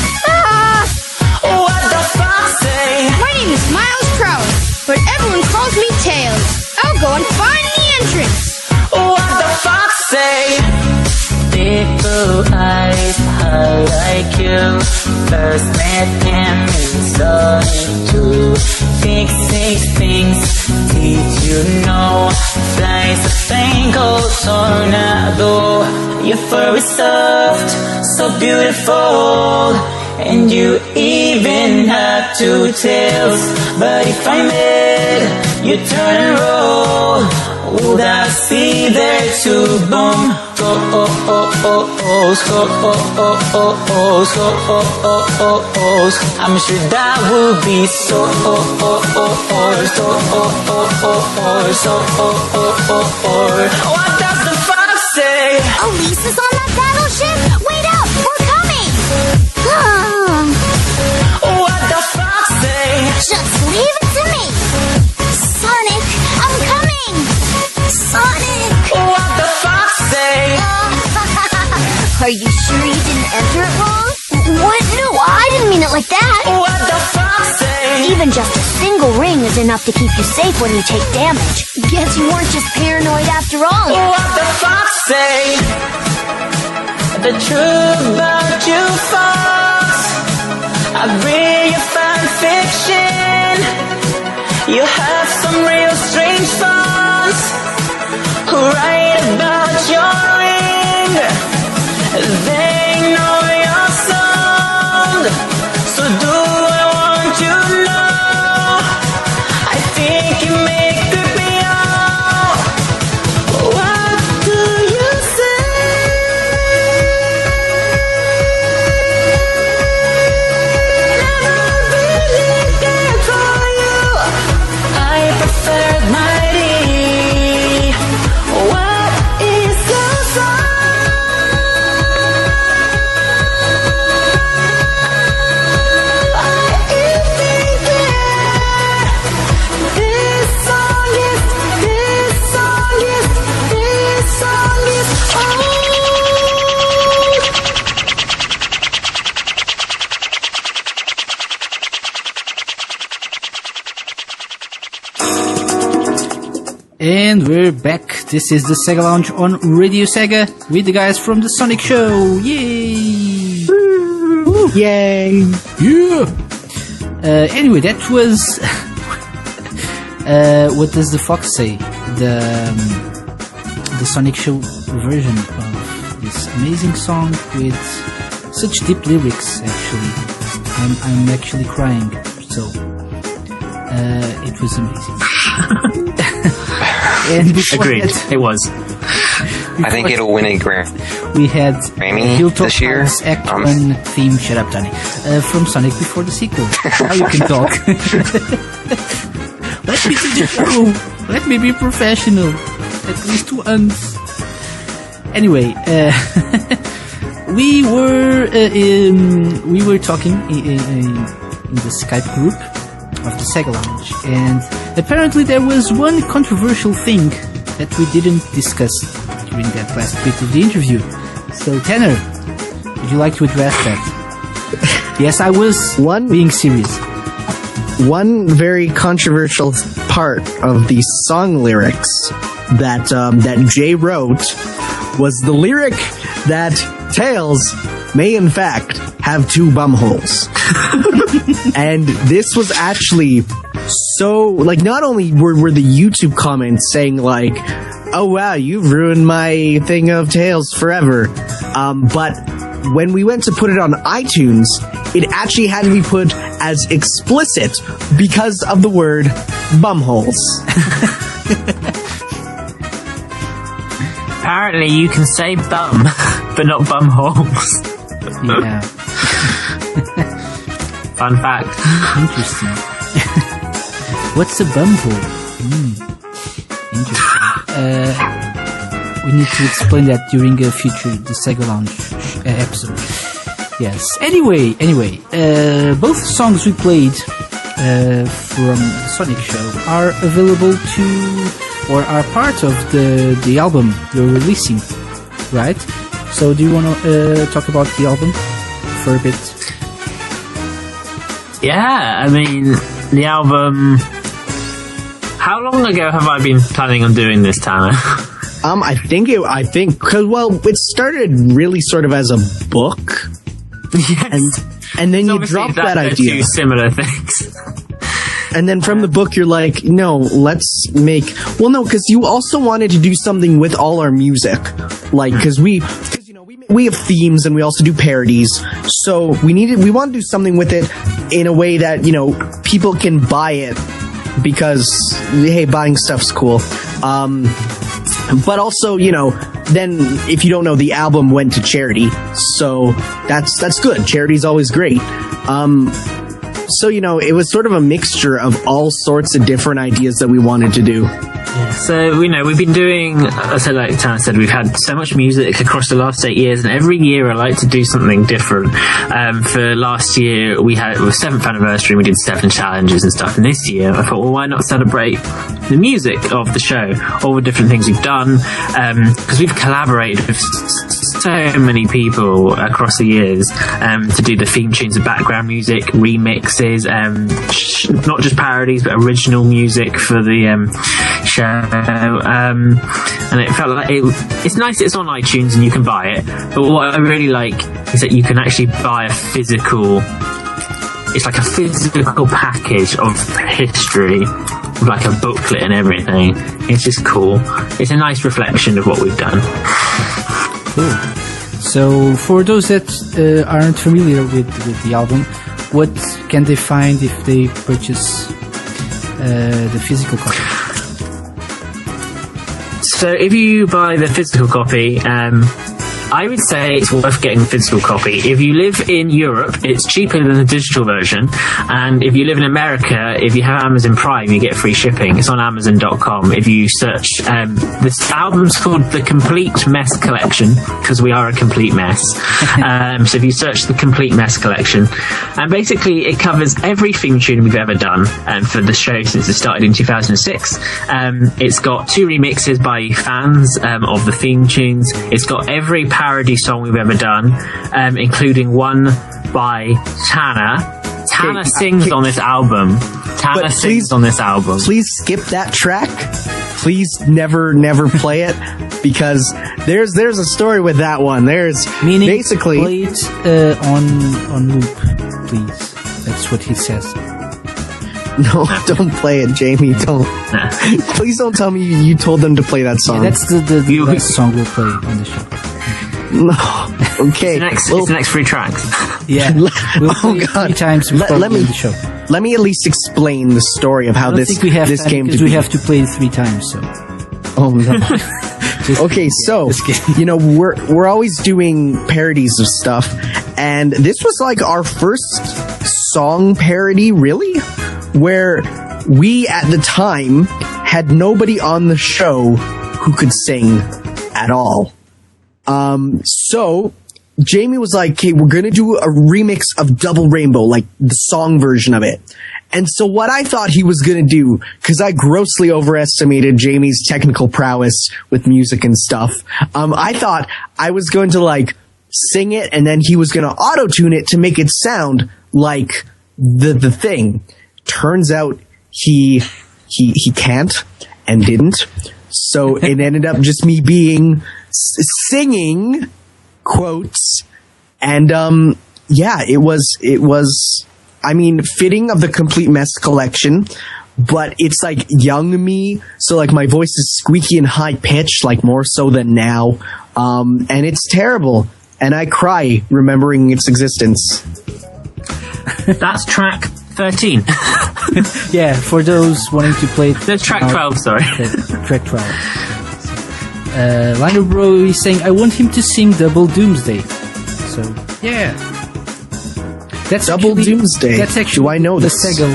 What the fox say? My name is Miles Crowley, but everyone calls me Tails. I'll go and find the entrance. What the fox say? Big blue eyes, how like you. First met him in Sonic 2. Fix things, did you know? Flies a thing called tornado. Your fur is soft, so beautiful. And you even have two tails. But if I made you turn and roll, would I see there to boom? Go oh oh oh oh go oh oh oh oh go oh oh oh oh. I'm sure that would be so oh oh oh oh so oh oh oh oh so oh oh oh oh. What does the fox say? Elisa's on that battleship? Wait up, we're coming! What the fox say? Just leave it to me! Sonic, I'm coming! Sonic! What the fox say? Are you sure you didn't enter it wrong? What? No, I didn't mean it like that! What the fox say? Even just a single ring is enough to keep you safe when you take damage. Guess you weren't just paranoid after all. What the fox say? The truth about you, fox. I read your fan fiction. You have some real strange thoughts. Who write about your ring? They know your song. So do I want you to know? I think you may creep me out. What do you say? Never really cared for you. I prefer mighty. What is your song? I even care. This song is old. And we're back. This is the Sega Lounge on Radio Sega with the guys from the Sonic Show. Yay! Yay! Yeah! Anyway, that was... what does the fox say? The Sonic Show version of this amazing song with such deep lyrics, actually. I'm actually crying, so... it was amazing. And before Agreed. that, It was. I think it'll win a Grammy. we had Grammy this year. Act 1 theme, shut up Tony, from Sonic before the sequel. Now you can talk. Let me do the show. Let me be professional. At least once. Anyway, we were talking in the Skype group of the Sega Lounge, and apparently there was one controversial thing that we didn't discuss during that last bit of the interview. So, Tanner, would you like to address that? Yes, I was being serious. one very controversial part of the song lyrics that Jay wrote was the lyric that Tails may in fact have 2 bumholes. And this was actually so, like, not only were the YouTube comments saying like, oh wow, you've ruined my thing of Tails forever, but when we went to put it on iTunes, it actually had to be put as explicit because of the word bumholes. Apparently, you can say bum, but not bumholes. Yeah. Fun fact. Interesting. What's a bumhole? Interesting. We need to explain that during a future the SEGA Lounge episode. Yes. Anyway, both songs we played from the Sonic show are available to, or are part of the album you're releasing, right? So do you want to talk about the album for a bit? Yeah, I mean, the album... How long ago have I been planning on doing this, Tanner? I think, cause, well, it started really sort of as a book. Yes. And then you dropped that idea. Two similar things. And then from the book, you're like, no, let's make... Well, no, because you also wanted to do something with all our music. Like, because we have themes and we also do parodies. So we want to do something with it in a way that, people can buy it because, hey, buying stuff's cool. But also, then if you don't know, the album went to charity. So that's good. Charity's always great. So, it was sort of a mixture of all sorts of different ideas that we wanted to do. Yeah, so, we've been doing, like Tanner said, we've had so much music across the last 8 years, and every year I like to do something different. For last year, we had the 7th anniversary, we did 7 challenges and stuff, and this year I thought, well, why not celebrate the music of the show, all the different things we've done, because we've collaborated with so many people across the years to do the theme tunes and background music, remixes, not just parodies, but original music for the show. And it felt like it's nice that it's on iTunes and you can buy it, but what I really like is that you can actually buy a physical... It's like a physical package of history, with like a booklet and everything. It's just cool. It's a nice reflection of what we've done. Cool. So, for those that aren't familiar with the album, what can they find if they purchase the physical copy? So, if you buy the physical copy, I would say it's worth getting the physical copy. If you live in Europe, it's cheaper than the digital version. And if you live in America, if you have Amazon Prime, you get free shipping. It's on Amazon.com. If you search, this album's called The Complete Mess Collection, because we are a complete mess. So if you search The Complete Mess Collection, and basically it covers every theme tune we've ever done for the show since it started in 2006. It's got 2 remixes by fans of the theme tunes. It's got every parody song we've ever done, including one by Tanner. Tanner sings on this album. Tanner sings on this album. Please skip that track. Please never play it, because there's a story with that one. There's basically play it on loop, please. That's what he says. No, don't play it, Jamie. Don't. Please don't tell me you told them to play that song. Yeah, that's the last song we'll play on the show. No. Okay. It's the next 3 tracks. Yeah. We'll play 3 times before the show. Let me at least explain the story of how this came to be. We have to play it 3 times, so. Oh no. Okay, so we're always doing parodies of stuff, and this was like our first song parody, really, where we at the time had nobody on the show who could sing at all. So Jamie was like, okay, we're going to do a remix of Double Rainbow, like the song version of it. And so what I thought he was going to do, because I grossly overestimated Jamie's technical prowess with music and stuff, I thought I was going to like sing it and then he was going to auto-tune it to make it sound like the thing. turns out he can't and didn't. So it ended up just me being singing quotes, and it was I mean, fitting of the Complete Mess collection, but it's like young me, so like my voice is squeaky and high pitched, like more so than now, and it's terrible, and I cry remembering its existence. That's track 13. Yeah, for those wanting to play... That's track 12, sorry. Track 12. Lionel Bro is saying, I want him to sing Double Doomsday. So, yeah. That's Double actually, Doomsday. That's actually Do I know the this? SEGA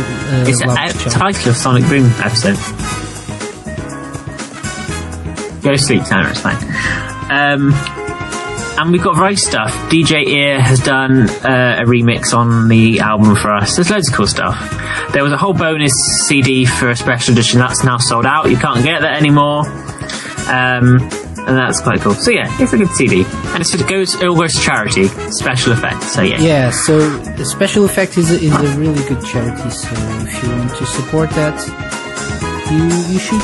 It's a title of Sonic Boom episode. Go to sleep, Tanner, it's fine. And we've got variety stuff. DJ Ear has done a remix on the album for us. There's loads of cool stuff. There was a whole bonus CD for a special edition that's now sold out. You can't get that anymore. And that's quite cool. So yeah, it's a good CD. And it all goes to charity. Special Effects. So yeah. Yeah, so the Special Effect is a really good charity. So if you want to support that, you should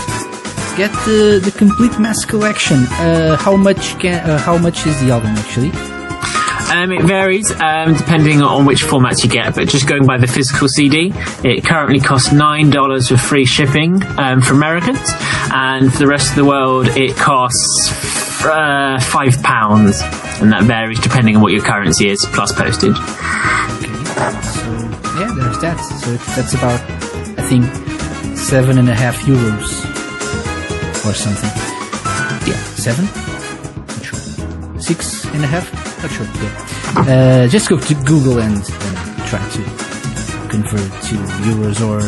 get the Complete Mess collection. How much is the album actually? It varies depending on which formats you get, but just going by the physical CD, it currently costs $9 with free shipping for Americans, and for the rest of the world it costs £5, and that varies depending on what your currency is, plus postage. Okay, so yeah, there's that. So that's about, I think, €7.50 or something. Yeah, 7? Not sure. 6.5? Not sure. Yeah. Just go to Google and try to convert to euros or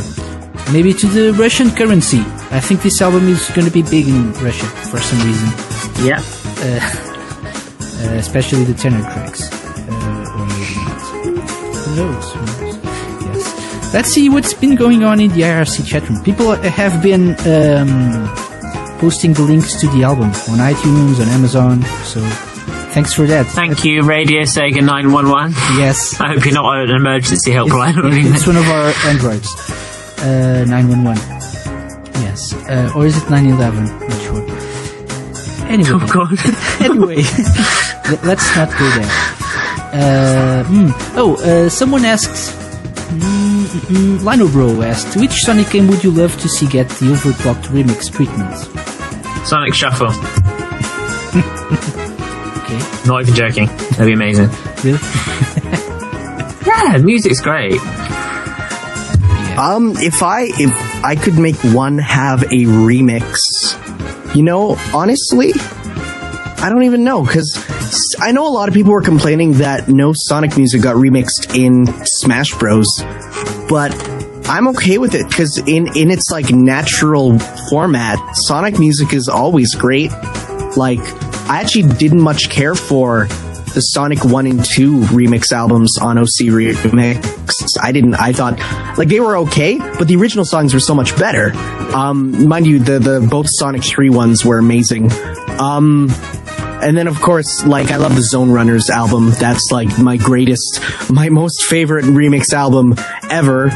maybe to the Russian currency. I think this album is going to be big in Russia for some reason. Yeah. Especially the tenor tracks. Or maybe not. Who knows? Yes. Let's see what's been going on in the IRC chatroom. People have been posting the links to the album on iTunes, on Amazon, so thanks for that. Thank you, Radio Sega 911. Yes. I hope you're not on an emergency helpline or anything. It's one of our Androids. 911. Yes. Or is it 911? Not sure. Anyway. Oh, God. Anyway. Let's not go there. Someone asked... Lino Bro asked, which Sonic game would you love to see get the overclocked remix treatment? Sonic Shuffle. Okay. Not even joking. That'd be amazing. Really? Yeah, the music's great. Yeah. If I could make one have a remix, honestly, I don't even know, because I know a lot of people were complaining that no Sonic music got remixed in Smash Bros, but I'm okay with it, because in its like natural format, Sonic music is always great. Like, I actually didn't much care for the Sonic 1 and 2 remix albums on OC Remix. I thought, like, they were okay, but the original songs were so much better. Mind you, the both Sonic 3 ones were amazing. And then, of course, like, I love the Zone Runners album. That's like my most favorite remix album ever.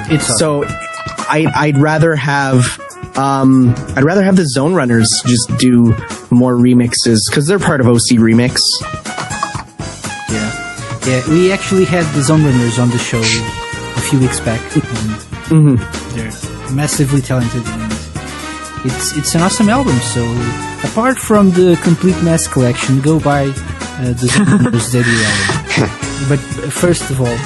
I'd rather have the Zone Runners just do more remixes, because they're part of OC Remix. Yeah, we actually had the Zone Runners on the show a few weeks back. They're massively talented, and it's an awesome album. So, apart from the Complete Mess collection, go buy the Zone Runners debut album. But first of all,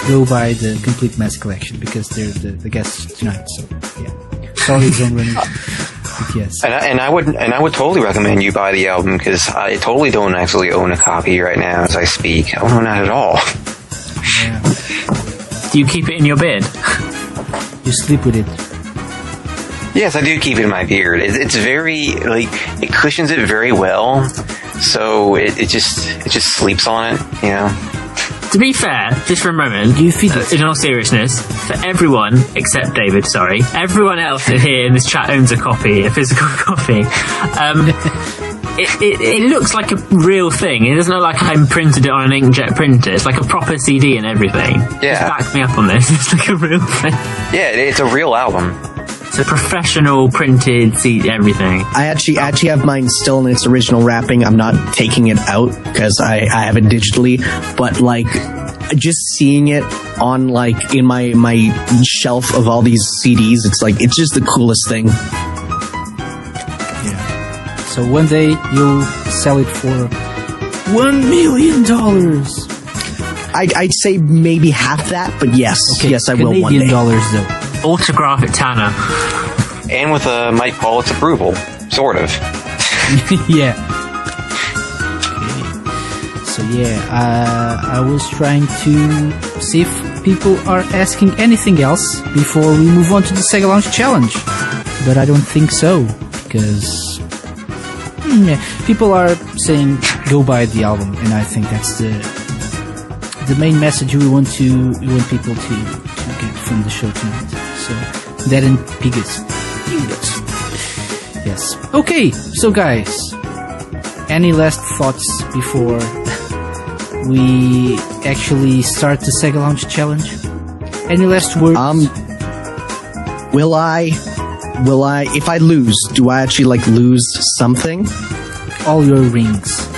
go buy the Complete Mess collection, because they're the guests tonight. So, yeah. Sorry, Zone Runners. But yes. And I would totally recommend you buy the album, because I totally don't actually own a copy right now as I speak. Oh, no, not at all. Yeah. Do you keep it in your bed? You sleep with it. Yes, I do keep it in my beard. It's very, like, it cushions it very well, so it just sleeps on it, To be fair, just for a moment, Do you feel it? in all seriousness, for everyone, except David, sorry, everyone else here in this chat owns a physical copy. it looks like a real thing. It doesn't look like I printed it on an inkjet printer. It's like a proper CD and everything. Yeah. Just back me up on this. It's like a real thing. Yeah, it's a real album. It's a professional printed CD, everything. I actually have mine still in its original wrapping. I'm not taking it out because I have it digitally, but like just seeing it on like in my shelf of all these CDs, it's just the coolest thing. Yeah. So one day you'll sell it for $1 million. I'd say maybe half that, but yes, yes, I will one day. Canadian dollars though. Autograph it, Tanner. And with Mike Pollitt's approval, sort of. Yeah. Okay. So yeah, I was trying to see if people are asking anything else before we move on to the Sega Lounge Challenge, but I don't think so because people are saying go buy the album, and I think that's the main message we want people to get from the show tonight. So that and Pigas. Yes. Okay, so guys, any last thoughts before we actually start the Sega Lounge Challenge? Any last words? Will I, if I lose, do I actually like lose something? All your rings.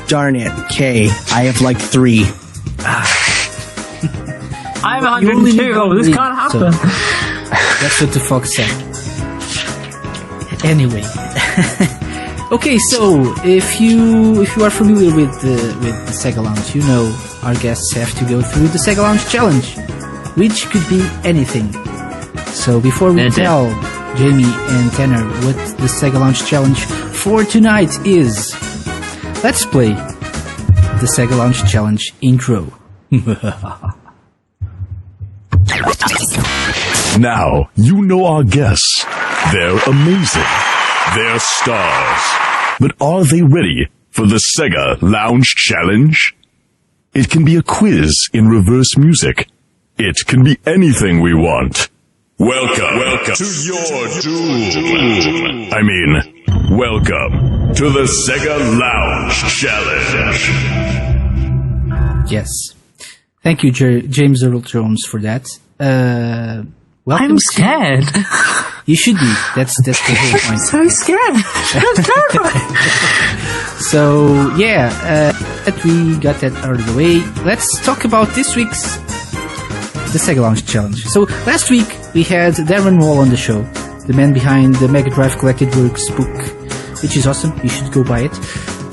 Darn it, Kay, I have like 3. I have 102. Oh, this can't happen. So, that's what the fox said. Anyway. Okay, so if you are familiar with the Sega Lounge, you know our guests have to go through the Sega Lounge Challenge, which could be anything. So before we tell Jamie and Tanner what the Sega Lounge Challenge for tonight is, let's play the Sega Lounge Challenge intro. Now, you know our guests. They're amazing. They're stars. But are they ready for the Sega Lounge Challenge? It can be a quiz in reverse music. It can be anything we want. Welcome to your doom. I mean, welcome to the Sega Lounge Challenge. Yes. Thank you, James Earl Jones, for that. Welcome. I'm scared. You should be. That's the whole point. I'm so scared. That's terrifying. So, yeah, that we got that out of the way. Let's talk about this week's the Sega Lounge Challenge. So, last week we had Darren Wall on the show, the man behind the Mega Drive Collected Works book, which is awesome. You should go buy it.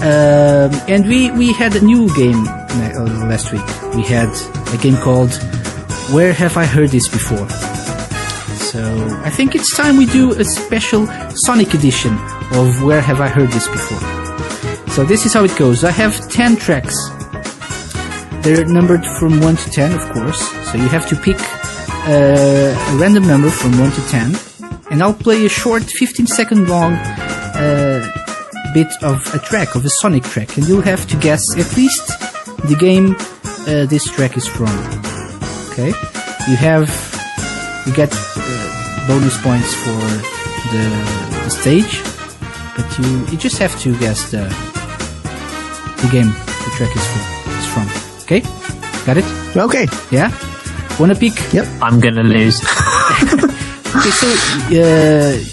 And we had a new game last week. We had a game called Where Have I Heard This Before? So I think it's time we do a special Sonic edition of Where Have I Heard This Before? So this is how it goes. I have 10 tracks. They're numbered from 1 to 10, of course. So you have to pick a random number from 1 to 10. And I'll play a short 15-second long bit of a track, of a Sonic track. And you'll have to guess at least the game this track is from. Okay? You get bonus points for the stage, but you just have to guess the game the track is from. Okay? Got it? Okay. Yeah? Wanna pick? Yep. I'm gonna lose. Okay, so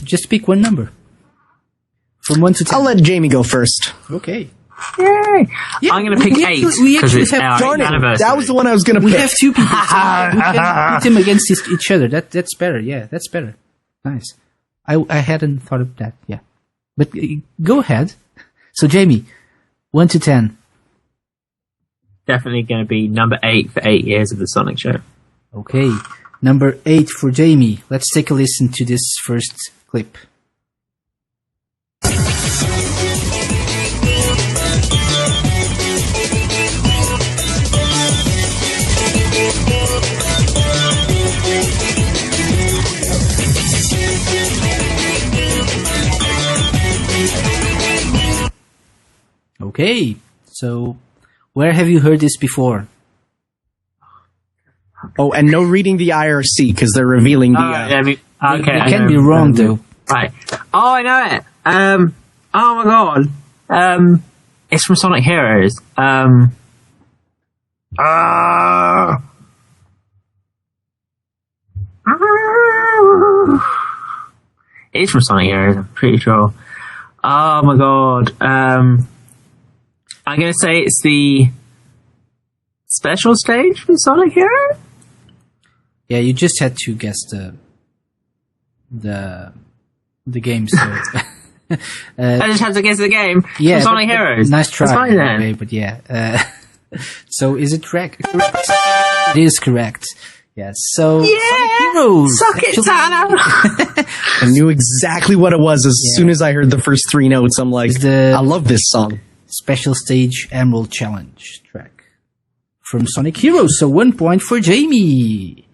just pick one number. From 1 to 10. I'll let Jamie go first. Okay. Yay! Yeah, I'm gonna pick 8 because it's our anniversary. That was the one I was gonna pick. We have 2 people, so we can put them against each other. That's better. Yeah, that's better. Nice. I hadn't thought of that. Yeah, but go ahead. So Jamie, 1 to 10. Definitely going to be number 8 for 8 years of the Sonic Show. Okay, number 8 for Jamie. Let's take a listen to this first clip. Okay, so where have you heard this before? Oh, and no reading the IRC because they're revealing the. Okay, it can be wrong though. Right. Oh, I know it. Oh my god. It's from Sonic Heroes. It's from Sonic Heroes, I'm pretty sure. Oh my god. I'm gonna say it's the special stage from Sonic Hero? Yeah, you just had to guess the game, so I just had to guess the game yeah, from Sonic Heroes. Nice try. That's fine then. Anyway, but yeah. So is it correct? It is correct. Yes. So Sonic Heroes. Suck it, Tana. I knew exactly what it was as soon as I heard the first three notes. I'm like, I love this song. Special Stage Emerald Challenge track from Sonic Heroes. So 1 point for Jamie.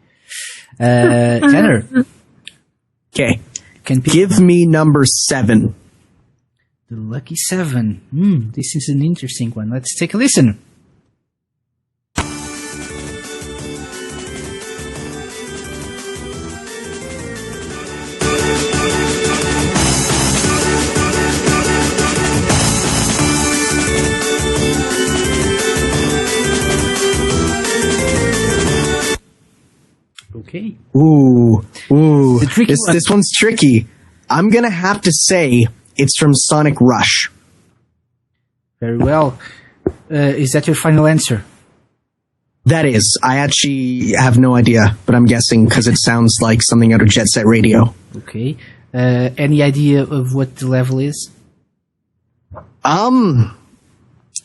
Tanner. Okay. Give me number 7. The lucky 7. This is an interesting one. Let's take a listen. Okay. Ooh. The tricky one. This one's tricky. I'm gonna have to say it's from Sonic Rush. Very well. Is that your final answer? That is. I actually have no idea, but I'm guessing because it sounds like something out of Jet Set Radio. Okay. Any idea of what the level is? I'm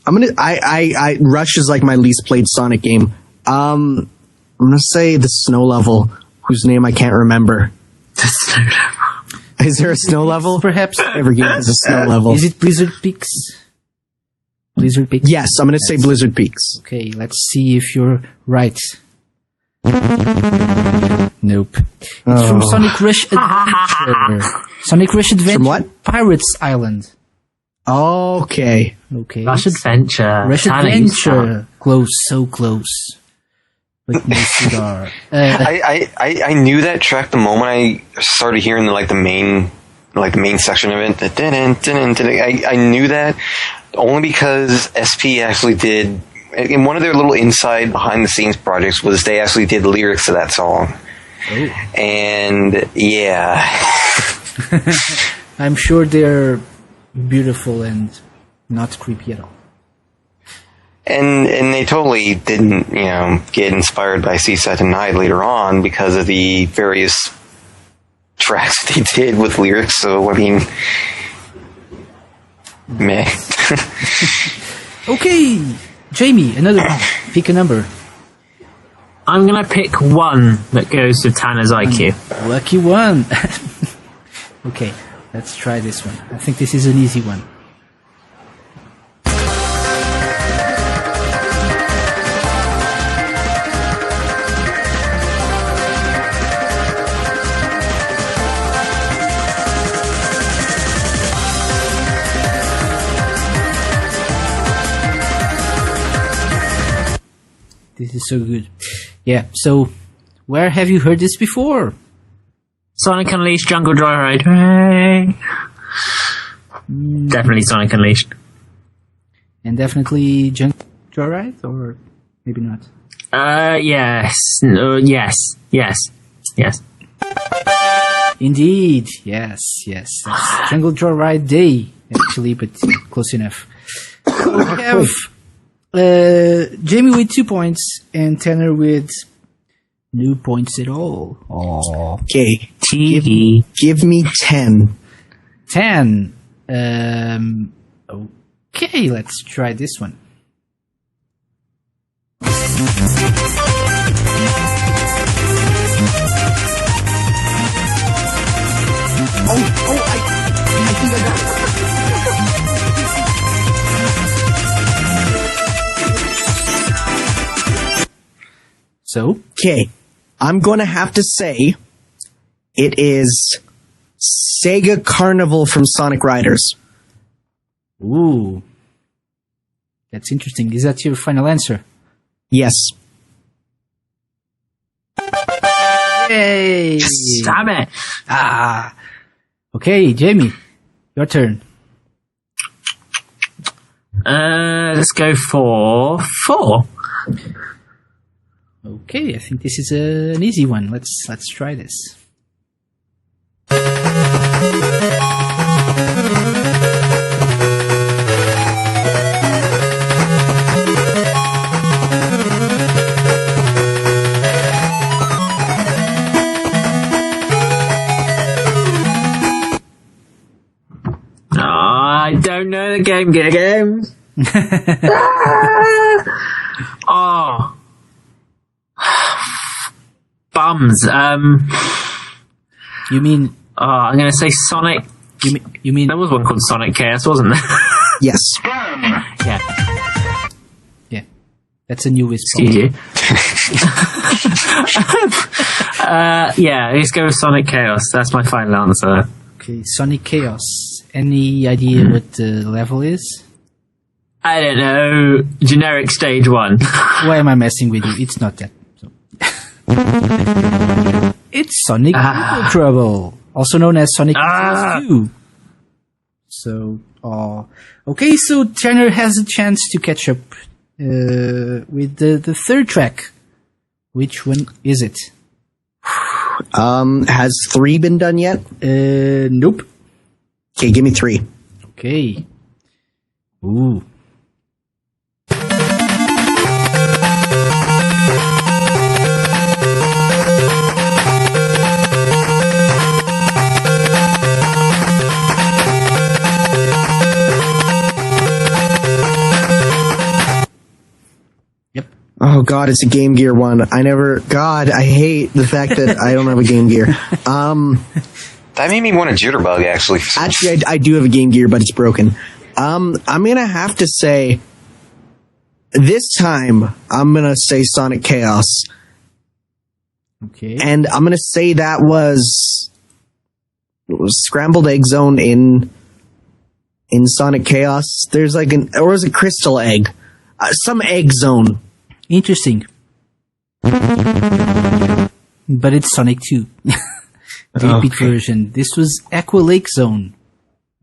gonna. I Rush is like my least played Sonic game. I'm gonna say the snow level, whose name I can't remember. The snow level. Is there a snow level? Perhaps. Every game has a snow level. Is it Blizzard Peaks? Blizzard Peaks? Yes, I'm gonna say Blizzard Peaks. Okay, let's see if you're right. Nope. It's from Sonic Rush Adventure. Sonic Rush Adventure. From what? Pirates Island. Okay. Okay. Rush Adventure. Rush Adventure. Close, so close. But no cigar. I knew that track the moment I started hearing the main section of it. I knew that only because SP actually did, in one of their little inside behind the scenes projects, was they actually did lyrics to that song. Oh. And yeah. I'm sure they're beautiful and not creepy at all. And they totally didn't, get inspired by Seaside Tonight later on because of the various tracks they did with lyrics. So, I mean, meh. Okay, Jamie, another one. Pick a number. I'm going to pick one that goes to Tanner's IQ. Lucky one. Okay, let's try this one. I think this is an easy one. This is so good. Yeah, so where have you heard this before? Sonic Unleashed Jungle Joyride. Hooray! Definitely Sonic Unleashed. And definitely Jungle Joyride, or maybe not? Yes. No, yes. Indeed, yes. That's Jungle Joyride Day, actually, but close enough. So we have Jamie with 2 points and Tanner with no points at all. Aww. Okay. TV. Give me 10. 10. Okay, let's try this one. I think I got it. So? Okay. I'm going to have to say it is Sega Carnival from Sonic Riders. Ooh. That's interesting. Is that your final answer? Yes. Yay! Damn it! Okay, Jamie, your turn. Let's go for 4. Okay, I think this is an easy one. Let's try this. I don't know the Game Gear game. Oh. Bums. You mean? I'm going to say Sonic. You mean? There was one called Sonic Chaos, wasn't there? Yes. Yeah. Yeah. That's a new response. Excuse you. Yeah, let's go with Sonic Chaos. That's my final answer. Okay, Sonic Chaos. Any idea what the level is? I don't know. Generic stage 1. Why am I messing with you? It's not that. So. It's Sonic Double Trouble, also known as Sonic Chaos 2. So, okay, so Tanner has a chance to catch up with the third track. Which one is it? Has 3 been done yet? Nope. Okay, give me 3. Okay. Ooh. Oh God, it's a Game Gear one. I hate the fact that I don't have a Game Gear. That made me want a jitterbug, actually. Actually, I do have a Game Gear, but it's broken. I'm gonna have to say, this time, I'm gonna say Sonic Chaos. Okay. And I'm gonna say that was Scrambled Egg Zone in Sonic Chaos. There's like or was it Crystal Egg? Some egg zone. Interesting. But it's Sonic 2. The 8-bit version. This was Aqua Lake Zone,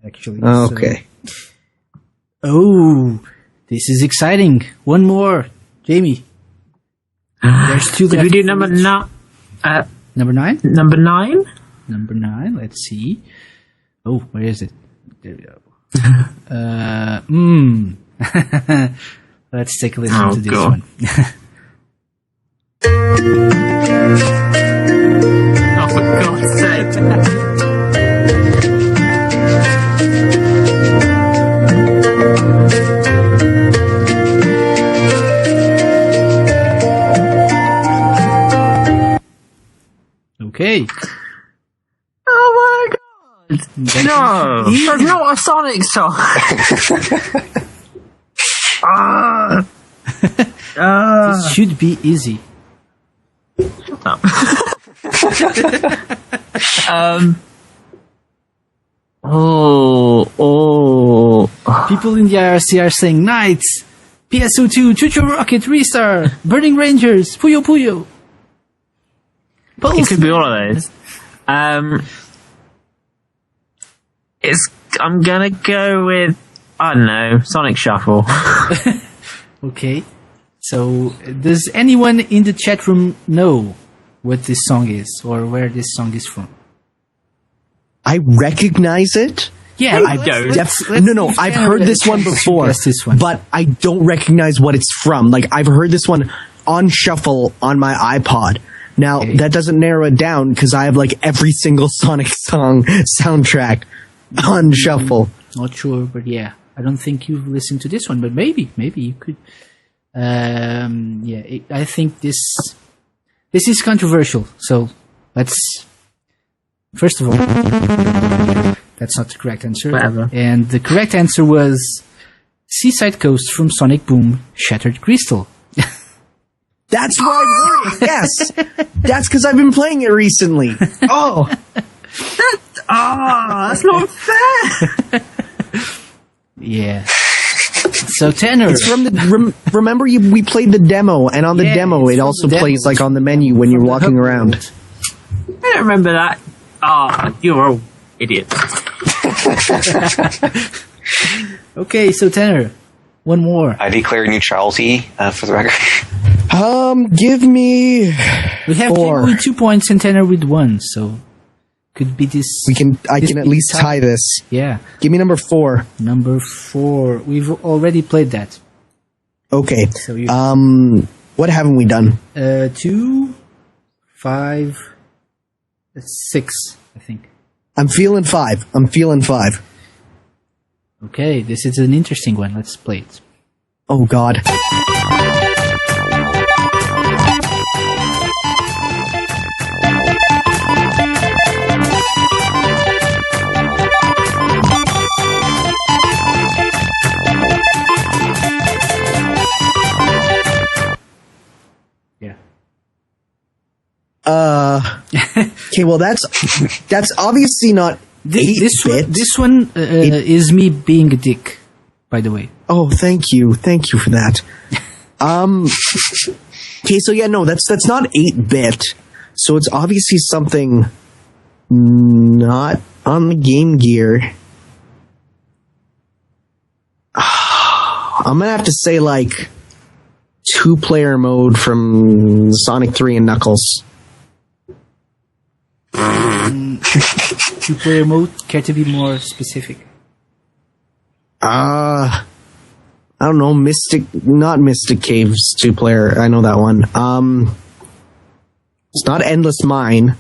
actually. Okay. So. This is exciting. One more. Jamie. There's 2 left. Did we do number 9? Number 9? Number 9? Number 9. Let's see. Oh, where is it? There we go. Let's take a listen to this one. Oh, for God's sake. Okay. Oh my God. No, that's not a Sonic song. This should be easy. Shut up. People in the IRC are saying Knights, PSO2, Chucho Rocket, Restar, Burning Rangers, Puyo Puyo. It could be all of those. I'm gonna go with, I don't know, Sonic Shuffle. Okay. So, does anyone in the chat room know what this song is or where this song is from? I recognize it. Yeah, I don't. No, I've heard this one before, this one. but I don't recognize what it's from. Like, I've heard this one on shuffle on my iPod. Now, that doesn't narrow it down because I have like every single Sonic song soundtrack on shuffle. Not sure, but yeah, I don't think you've listened to this one, but maybe you could. I think this is controversial. So let's first of all, that's not the correct answer. Whatever. And the correct answer was Seaside Coast from Sonic Boom Shattered Crystal. That's why I've heard it. Yes, that's because I've been playing it recently. Oh, that's not fair. Yeah. So Tanner, it's from the. Remember, we played the demo, and on the demo, it also plays like on the menu when you're walking around. I don't remember that. You're all idiots. Okay, so Tanner, One more. I declare neutrality for the record. Give me We have 4. Jamie with 2 points and Tanner with 1, so could be this. I can at least tie this. Yeah. Give me number 4. Number 4. We've already played that. Okay. So you what haven't we done? 2, 5, 6, I think. I'm feeling 5. Okay, this is an interesting one. Let's play it. Oh God. Yeah. Okay, well that's obviously not 8-bit. This one is me being a dick, by the way. Oh, thank you for that. Okay, so yeah, no, that's not 8-bit. So it's obviously something not on the Game Gear. I'm gonna have to say like 2-player mode from Sonic 3 and Knuckles. 2-player mode? Care to be more specific? I don't know, not Mystic Caves 2-player. I know that one. It's not Endless Mine.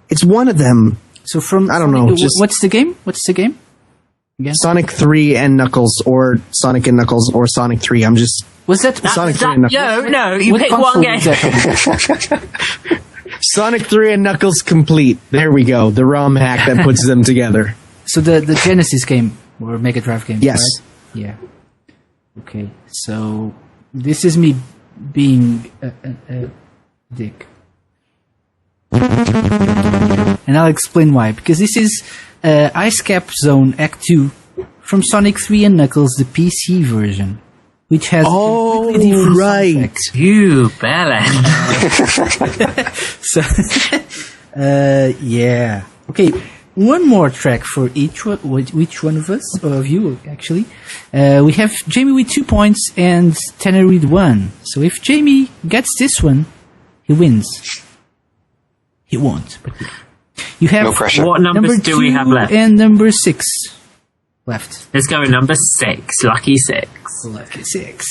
It's one of them. So from I don't know. What's the game? Again? Sonic 3 and Knuckles, or Sonic and Knuckles, or Sonic 3. I'm just Was that Sonic 3 and Knuckles. No, you what pick console one game. was that on? Sonic 3 and Knuckles Complete. There we go. The ROM hack that puts them together. So the Genesis game or Mega Drive game. Yes. Right? Yeah. Okay. So this is me being a dick, and I'll explain why. Because this is Ice Cap Zone Act 2 from Sonic 3 and Knuckles, the PC version, which has a completely different soundtrack. You bellend. So, yeah. Okay, one more track for each one of us, or of you, actually. We have Jamie with 2 points and Tanner with 1. So if Jamie gets this one, he wins. He won't, but you have No pressure. What numbers number do we have 2 left? and number 6 left. Let's go with number 6. Lucky 6. Lucky 6.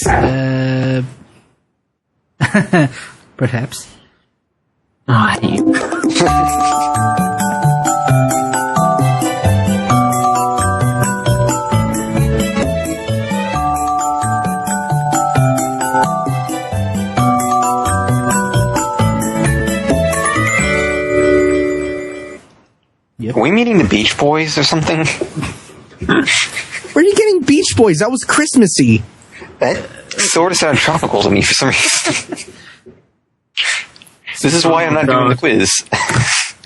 Perhaps. Oh, I hate you. Are we meeting the Beach Boys or something? Where are you getting Beach Boys? That was Christmassy. That sort of sounded tropical to me for some reason. This is why I'm not doing the quiz.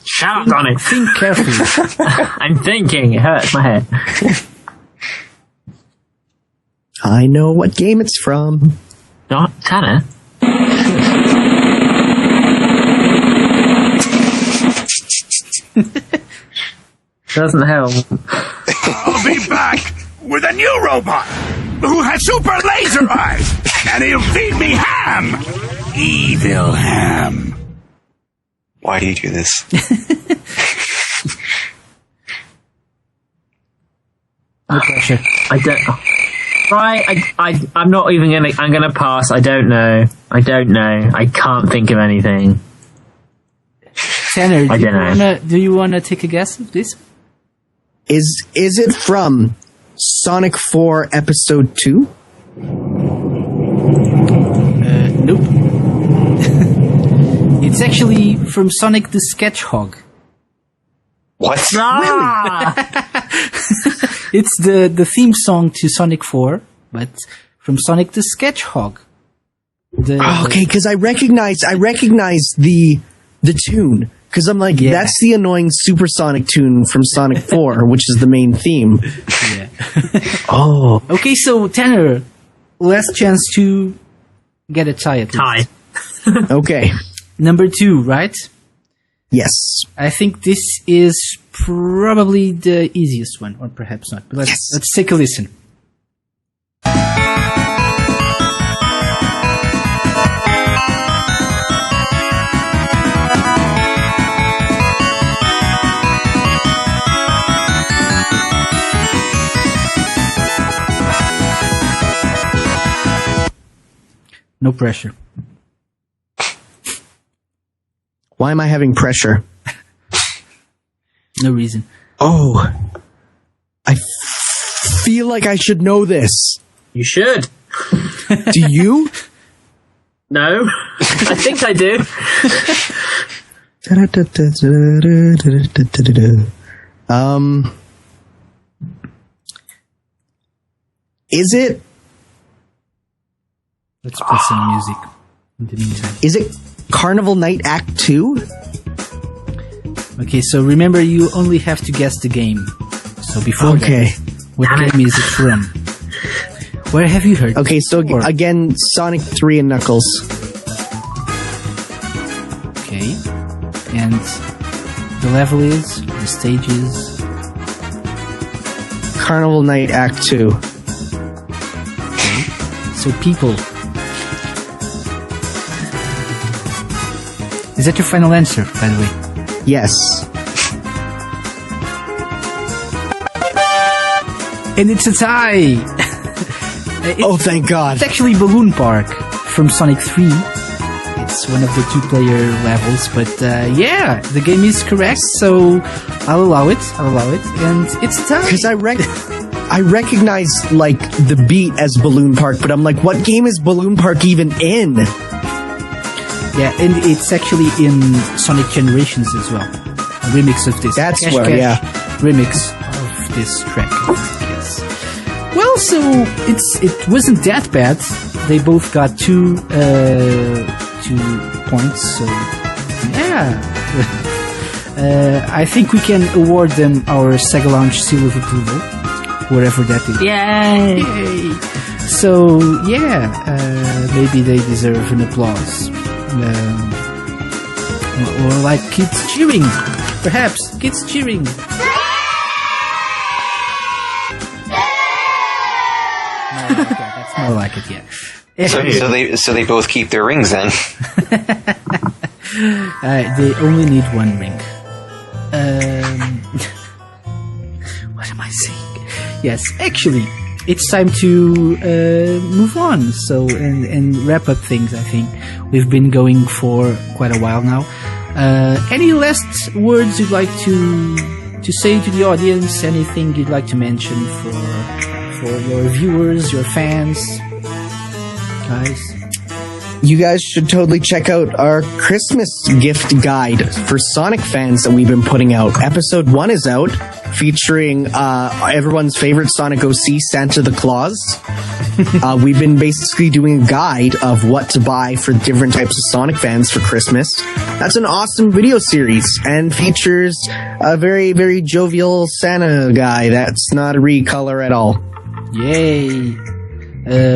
Shut up, Donny. Think carefully. I'm thinking. It hurts my head. I know what game it's from. Not Tanner. Doesn't help. I'll be back with a new robot who has super laser eyes, and he'll feed me ham. Evil ham. Why do you do this? No pressure. I don't. Right, I'm not even gonna. I'm gonna pass. I don't know. I can't think of anything. Tanner, I don't know. do you wanna take a guess of this? Is it from Sonic 4 Episode 2? Nope. It's actually from Sonic the Sketchhog. What? Ah! It's the theme song to Sonic 4, but from Sonic the Sketchhog. Okay, because I recognize the tune. Because I'm like, Yeah. that's the annoying supersonic tune from Sonic 4, which is the main theme. Yeah. Oh. Okay, so Tanner, last chance to get a tie at least. Tie. Okay. Number 2, right? Yes. I think this is probably the easiest one, or perhaps not. But let's take a listen. No pressure. Why am I having pressure? No reason. Oh. I feel like I should know this. You should. Do you? No. I think I do. Is it? Let's put some music in the meantime. Is it Carnival Night Act 2? Okay, so remember, you only have to guess the game. So before that, what game is it from? Where have you heard? Okay, so again, Sonic 3 and Knuckles. Okay. And the level is, the stage is... Carnival Night Act 2. Okay. So people... Is that your final answer, by the way? Yes. And it's a tie! Oh, thank God. It's actually Balloon Park from Sonic 3. It's one of the two-player levels, but yeah, the game is correct, so I'll allow it, and it's a tie. Because I recognize, like, the beat as Balloon Park, but I'm like, what game is Balloon Park even in? Yeah, and it's actually in Sonic Generations as well. A remix of this. That's where, yeah. Remix of this track. Yes. Well, so it wasn't that bad. They both got 2 points, so yeah. I think we can award them our Sega Lounge seal of approval, wherever that is. Yay! Yay! So yeah, maybe they deserve an applause. Or like kids cheering, perhaps kids cheering. That's more like it, yeah. So they both keep their rings then. They only need 1 ring. What am I saying? Yes, actually, it's time to move on. So and wrap up things. I think we've been going for quite a while now. Any last words you'd like to say to the audience? Anything you'd like to mention for your viewers, your fans, guys? You guys should totally check out our Christmas gift guide for Sonic fans that we've been putting out. Episode 1 is out, featuring everyone's favorite Sonic OC, Santa the Claus. We've been basically doing a guide of what to buy for different types of Sonic fans for Christmas. That's an awesome video series and features a very, very jovial Santa guy that's not a recolor at all. Yay!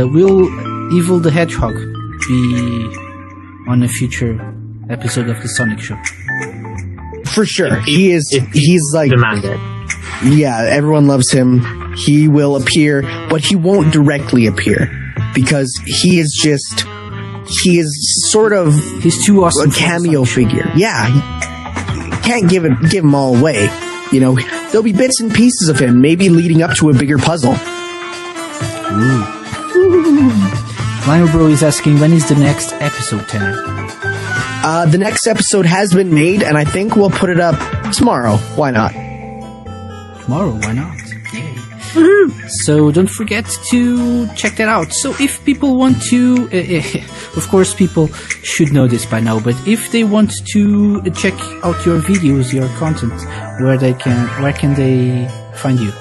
Will Evil the Hedgehog be on a future episode of the Sonic Show? For sure. He's like... Demanded. Yeah, everyone loves him. He will appear, but he won't directly appear. Because he is sort of... He's too awesome. A cameo figure. Yeah. You can't give him all away. You know, there'll be bits and pieces of him, maybe leading up to a bigger puzzle. Ooh. Lionel Bro is asking, when is the next episode, Tanner? The next episode has been made, and I think we'll put it up tomorrow. Why not? Tomorrow, why not? Yay. So don't forget to check that out. So if people want to, of course people should know this by now, but if they want to check out your videos, your content, where can they find you?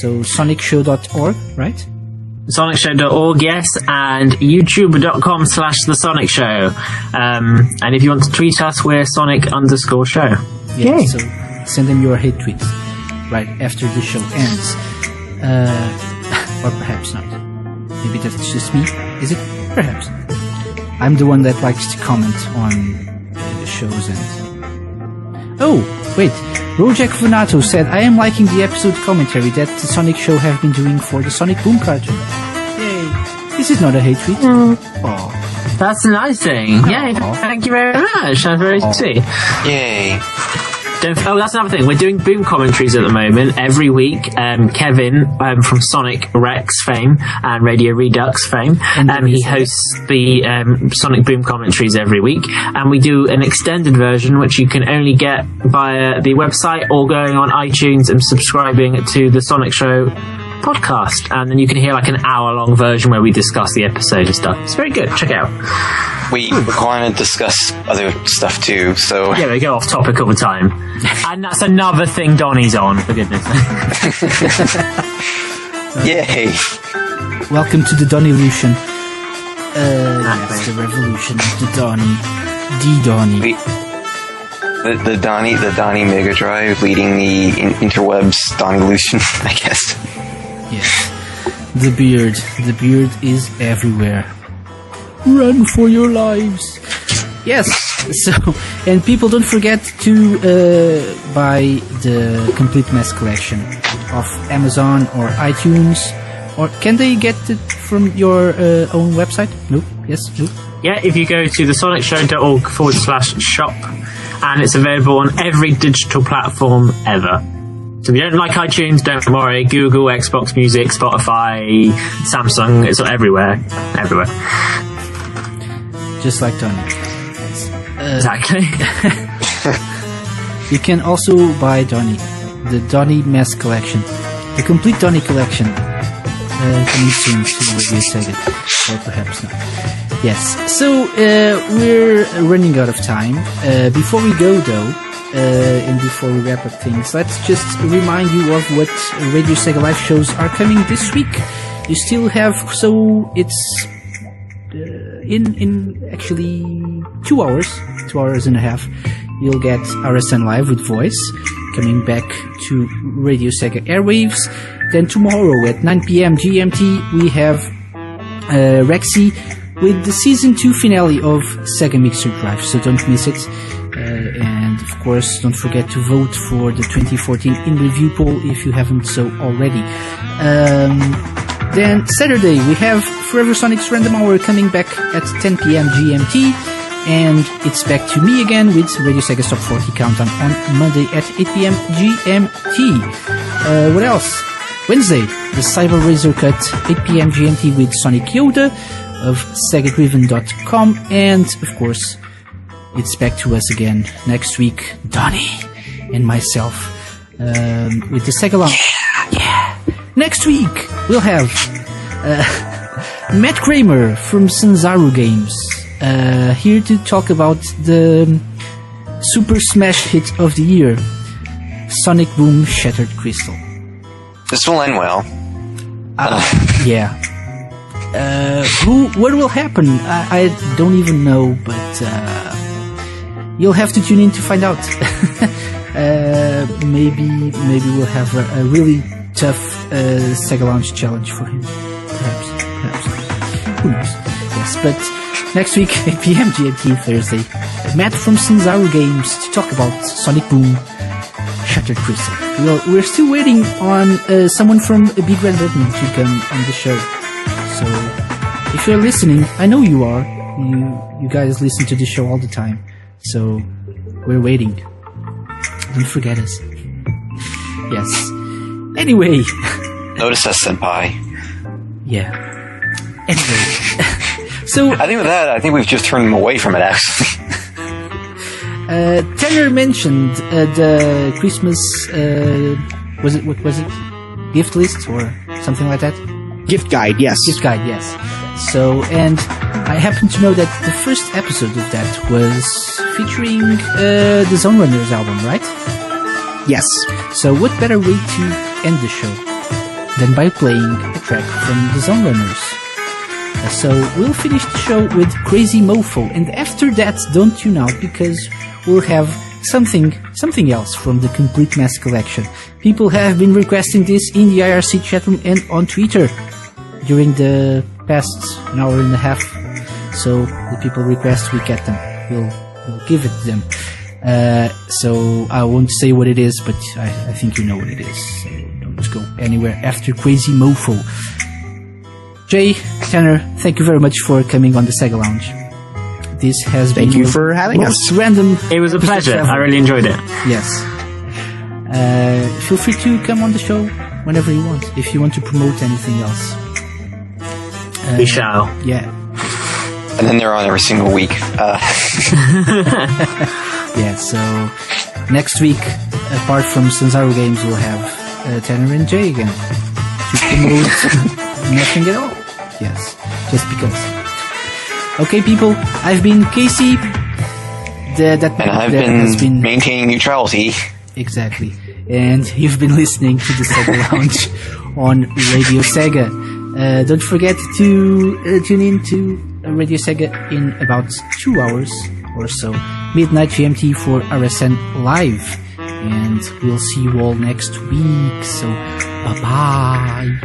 So sonicshow.org, right? SonicShow.org, yes, and youtube.com/The Sonic Show. And if you want to tweet us, we're Sonic_show. Yeah, so send them your hate tweets right after the show ends. Or perhaps not. Maybe that's just me. Is it? Perhaps. I'm the one that likes to comment on the shows and... Oh, wait. Rojak Funato said, I am liking the episode commentary that the Sonic Show have been doing for the Sonic Boom cartoon. Yay. This is not a hate tweet. Oh. That's a nice thing. Yay, thank you very much. That's very sweet. Yay. that's another thing. We're doing boom commentaries at the moment every week. Kevin from Sonic Rex fame and Radio Redux fame, he hosts the Sonic boom commentaries every week, and we do an extended version which you can only get via the website or going on iTunes and subscribing to the Sonic Show podcast, and then you can hear like an hour-long version where we discuss the episode and stuff. It's very good. Check it out. We want to discuss other stuff too, so... Yeah, we go off topic all the time. And that's another thing Donnie's on, for goodness sake. Yay! Welcome to the Donnie-lution. Yes, the revolution of the Donnie. D-Donnie. The Donnie Mega Drive leading the interwebs Donnie-lution, I guess. Yes. The beard is everywhere. Run for your lives. Yes. So, and people, don't forget to buy the Complete Mess collection off Amazon or iTunes. Or can they get it from your own website? Nope. Yes. Nope. Yeah, if you go to thesonicshow.org/shop, and it's available on every digital platform ever. So if you don't like iTunes, don't worry. Google, Xbox Music, Spotify, Samsung, it's everywhere. Everywhere. Just like Donnie. Exactly. You can also buy Donnie. The Donnie Mess collection. The complete Donnie collection. Coming soon to Radio Sega. Or perhaps not. Yes. So, we're running out of time. Before we go, though, and before we wrap up things, let's just remind you of what Radio Sega Live shows are coming this week. You still have, so it's in actually 2 hours and a half, you'll get RSN Live with Voice coming back to Radio Sega Airwaves. Then tomorrow at 9 p.m. GMT we have Rexy with the Season 2 finale of Sega Mixer Drive, so don't miss it. And of course, don't forget to vote for the 2014 In Review poll if you haven't so already. Then Saturday we have Forever Sonic's Random Hour coming back at 10 p.m. GMT, and it's back to me again with Radio Sega's Top 40 Countdown on Monday at 8 p.m. GMT. What else? Wednesday, the Cyber Razor Cut, 8 p.m. GMT with Sonic Yoda of SegaDriven.com, and of course, it's back to us again next week, Donnie and myself, with the Sega Lounge. Yeah. Next week, we'll have Matt Kramer from Sanzaru Games, here to talk about the Super Smash hit of the year, Sonic Boom Shattered Crystal. This will end well. Yeah. What will happen? I don't even know, but you'll have to tune in to find out. Maybe we'll have a really tough Sega Lounge challenge for him. Perhaps. Who knows? Yes, but next week, 8 p.m. GMT Thursday, Matt from Sanzaru Games to talk about Sonic Boom Shattered Crystal. We're still waiting on someone from Big Red Button to come on the show. So, if you're listening, I know you are. You guys listen to the show all the time. So, we're waiting. Don't forget us. Yes. Anyway. Notice us, senpai. Yeah. Anyway. So, I think with that, we've just turned them away from it, actually. Tanner mentioned the Christmas, what was it? Gift list or something like that? Gift guide, yes. Gift guide, yes. So, and I happen to know that the first episode of that was featuring the Zone Runners album, right? Yes. So what better way to end the show than by playing a track from the Zone Runners? So we'll finish the show with Crazy Mofo, and after that, don't tune out because we'll have something else from the Complete Mess collection. People have been requesting this in the IRC chatroom and on Twitter during the past an hour and a half. So the people request, we get them. We'll give it to them. So I won't say what it is, but I think you know what it is. So don't go anywhere after Crazy Mofo. Jay, Tanner, thank you very much for coming on the Sega Lounge. This has been Thank you for having us. Random. It was a pleasure. I really enjoyed it. Yes. Feel free to come on the show whenever you want, if you want to promote anything else. We shall. Yeah. And then they're on every single week. Yeah, so next week, apart from Sanzaro Games, we'll have Tanner and Jay again to promote nothing at all. Yes, just because. Okay, people, I've been Casey. And I've been maintaining neutrality. Exactly. And you've been listening to the Sega Lounge on Radio Sega. Don't forget to tune in to Radio Sega in about 2 hours or so, midnight GMT for RSN Live. And we'll see you all next week. So, bye-bye.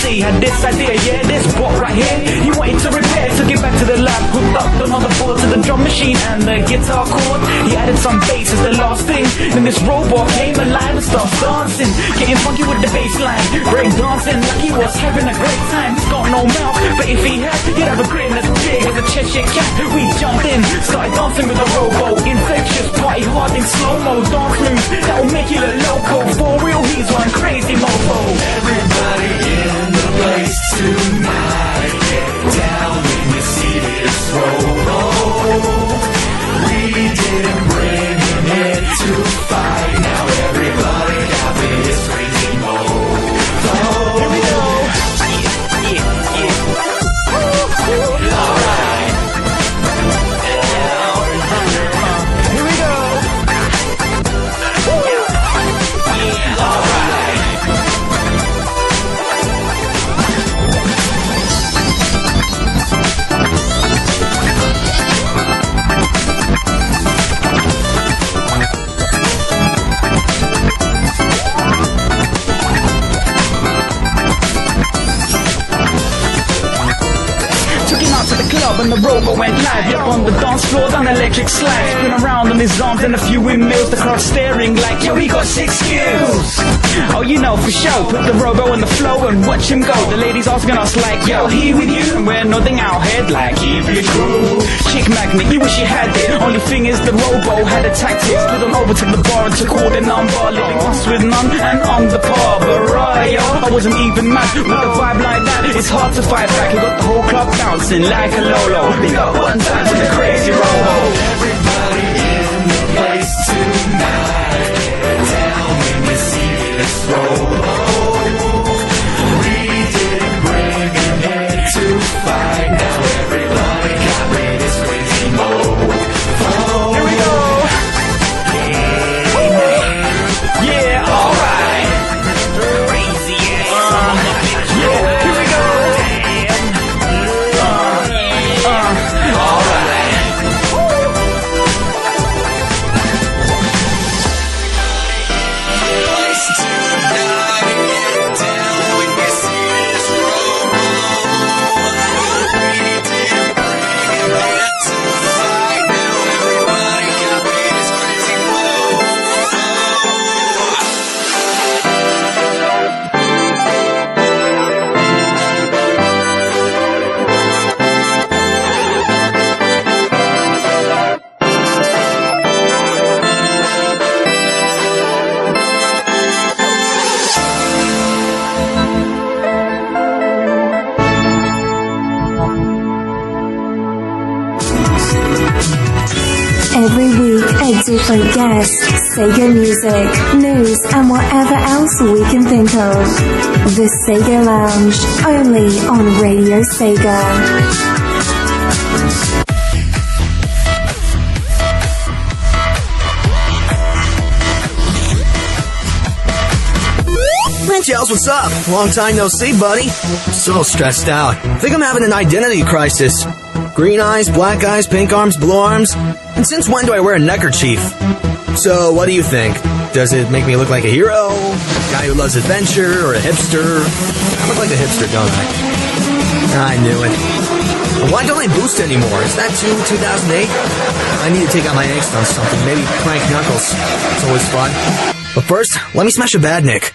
Had this idea, yeah, this bot right here. He wanted to repair, took it back to the lab, hooked up the motherboard to the drum machine and the guitar cord. He added some bass as the last thing. Then this robot came alive and starts dancing, getting funky with the bass line, break dancing like he was having a great time. He's got no mouth, but if he had, he'd have a grin as big as a Cheshire cat. We jumped in, started dancing with the robo, infectious, party hard in slow-mo, dance moves that'll make you look loco. For real, he's one crazy mofo. Everybody in the place tonight, get down when you see this robo. We didn't bring him here to fight. Now everybody got with his crazy mofo. Here we go. Alright. Here we go. Alright. To the club and the robo went live. Up on the dance floor, down electric slide, spin around on his arms and a few windmills. The crowd staring like, yo, he got 6 skills. Oh, you know for sure. Put the robo on the floor and watch him go. The ladies asking us like, yo, he with you? And we're nodding our head like, he be cool. Chick magnet, you wish you had it. Only thing is the robo had a tactic. Slid on over to the bar and took all the number. Living us with none and on the par. But right, yo, I wasn't even mad. With a vibe like that, it's hard to fight back. We got the whole club bouncing like a Lolo. We got one time with the crazy robo. Everybody in the place tonight, get down when you see this robo. We didn't bring him here to fight. Now everybody got with his crazy mofo. Here we go. Yeah, alright. Crazy ass. Yeah, here we go. Every week, a different guest, Sega music, news, and whatever else we can think of. The Sega Lounge, only on Radio Sega. Hey, Tails, what's up? Long time no see, buddy. So stressed out. Think I'm having an identity crisis. Green eyes, black eyes, pink arms, blue arms. And since when do I wear a neckerchief? So, what do you think? Does it make me look like a hero? A guy who loves adventure? Or a hipster? I look like a hipster, don't I? I knew it. Why don't I boost anymore? Is that too 2008? I need to take out my angst on something. Maybe prank Knuckles. It's always fun. But first, let me smash a badnik.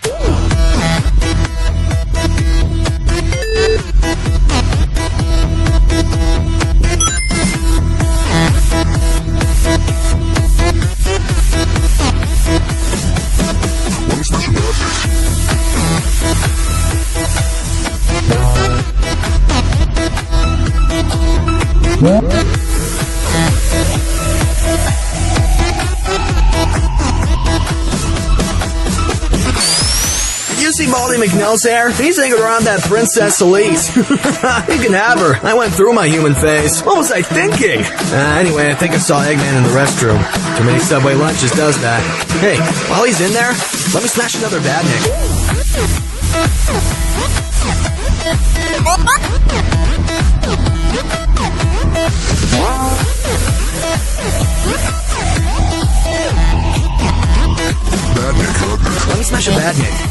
You see Baldy McNell's hair? He's hanging around that Princess Elise. You can have her. I went through my human phase. What was I thinking? Anyway, I think I saw Eggman in the restroom. Too many Subway lunches does that. Hey, while he's in there, let me smash another badnik. Let me smash a badnik.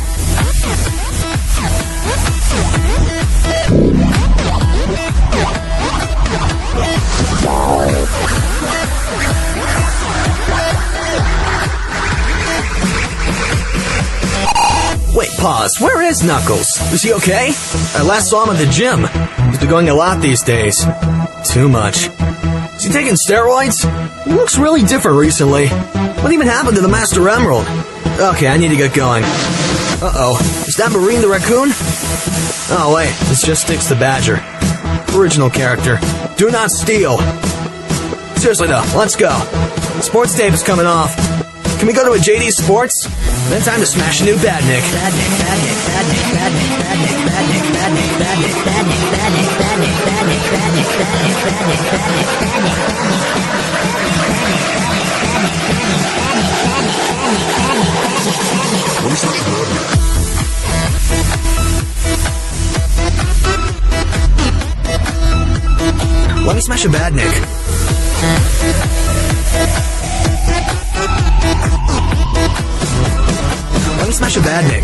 Wait, pause. Where is Knuckles? Is he okay? I last saw him at the gym. He's been going a lot these days. Too much. Is he taking steroids? He looks really different recently. What even happened to the Master Emerald? Okay, I need to get going. Uh-oh. Is that Marine the raccoon? Oh, wait. It's just Sticks the Badger. Original character. Do not steal. Seriously, though. Let's go. Sports tape is coming off. Can we go to a JD Sports? Then time to smash a new badnik. Let me smash a badnik. Let me smash a badnik.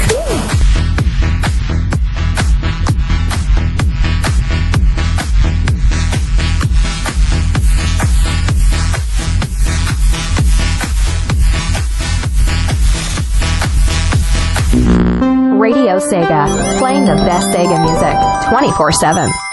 Radio Sega, playing the best Sega music 24/7.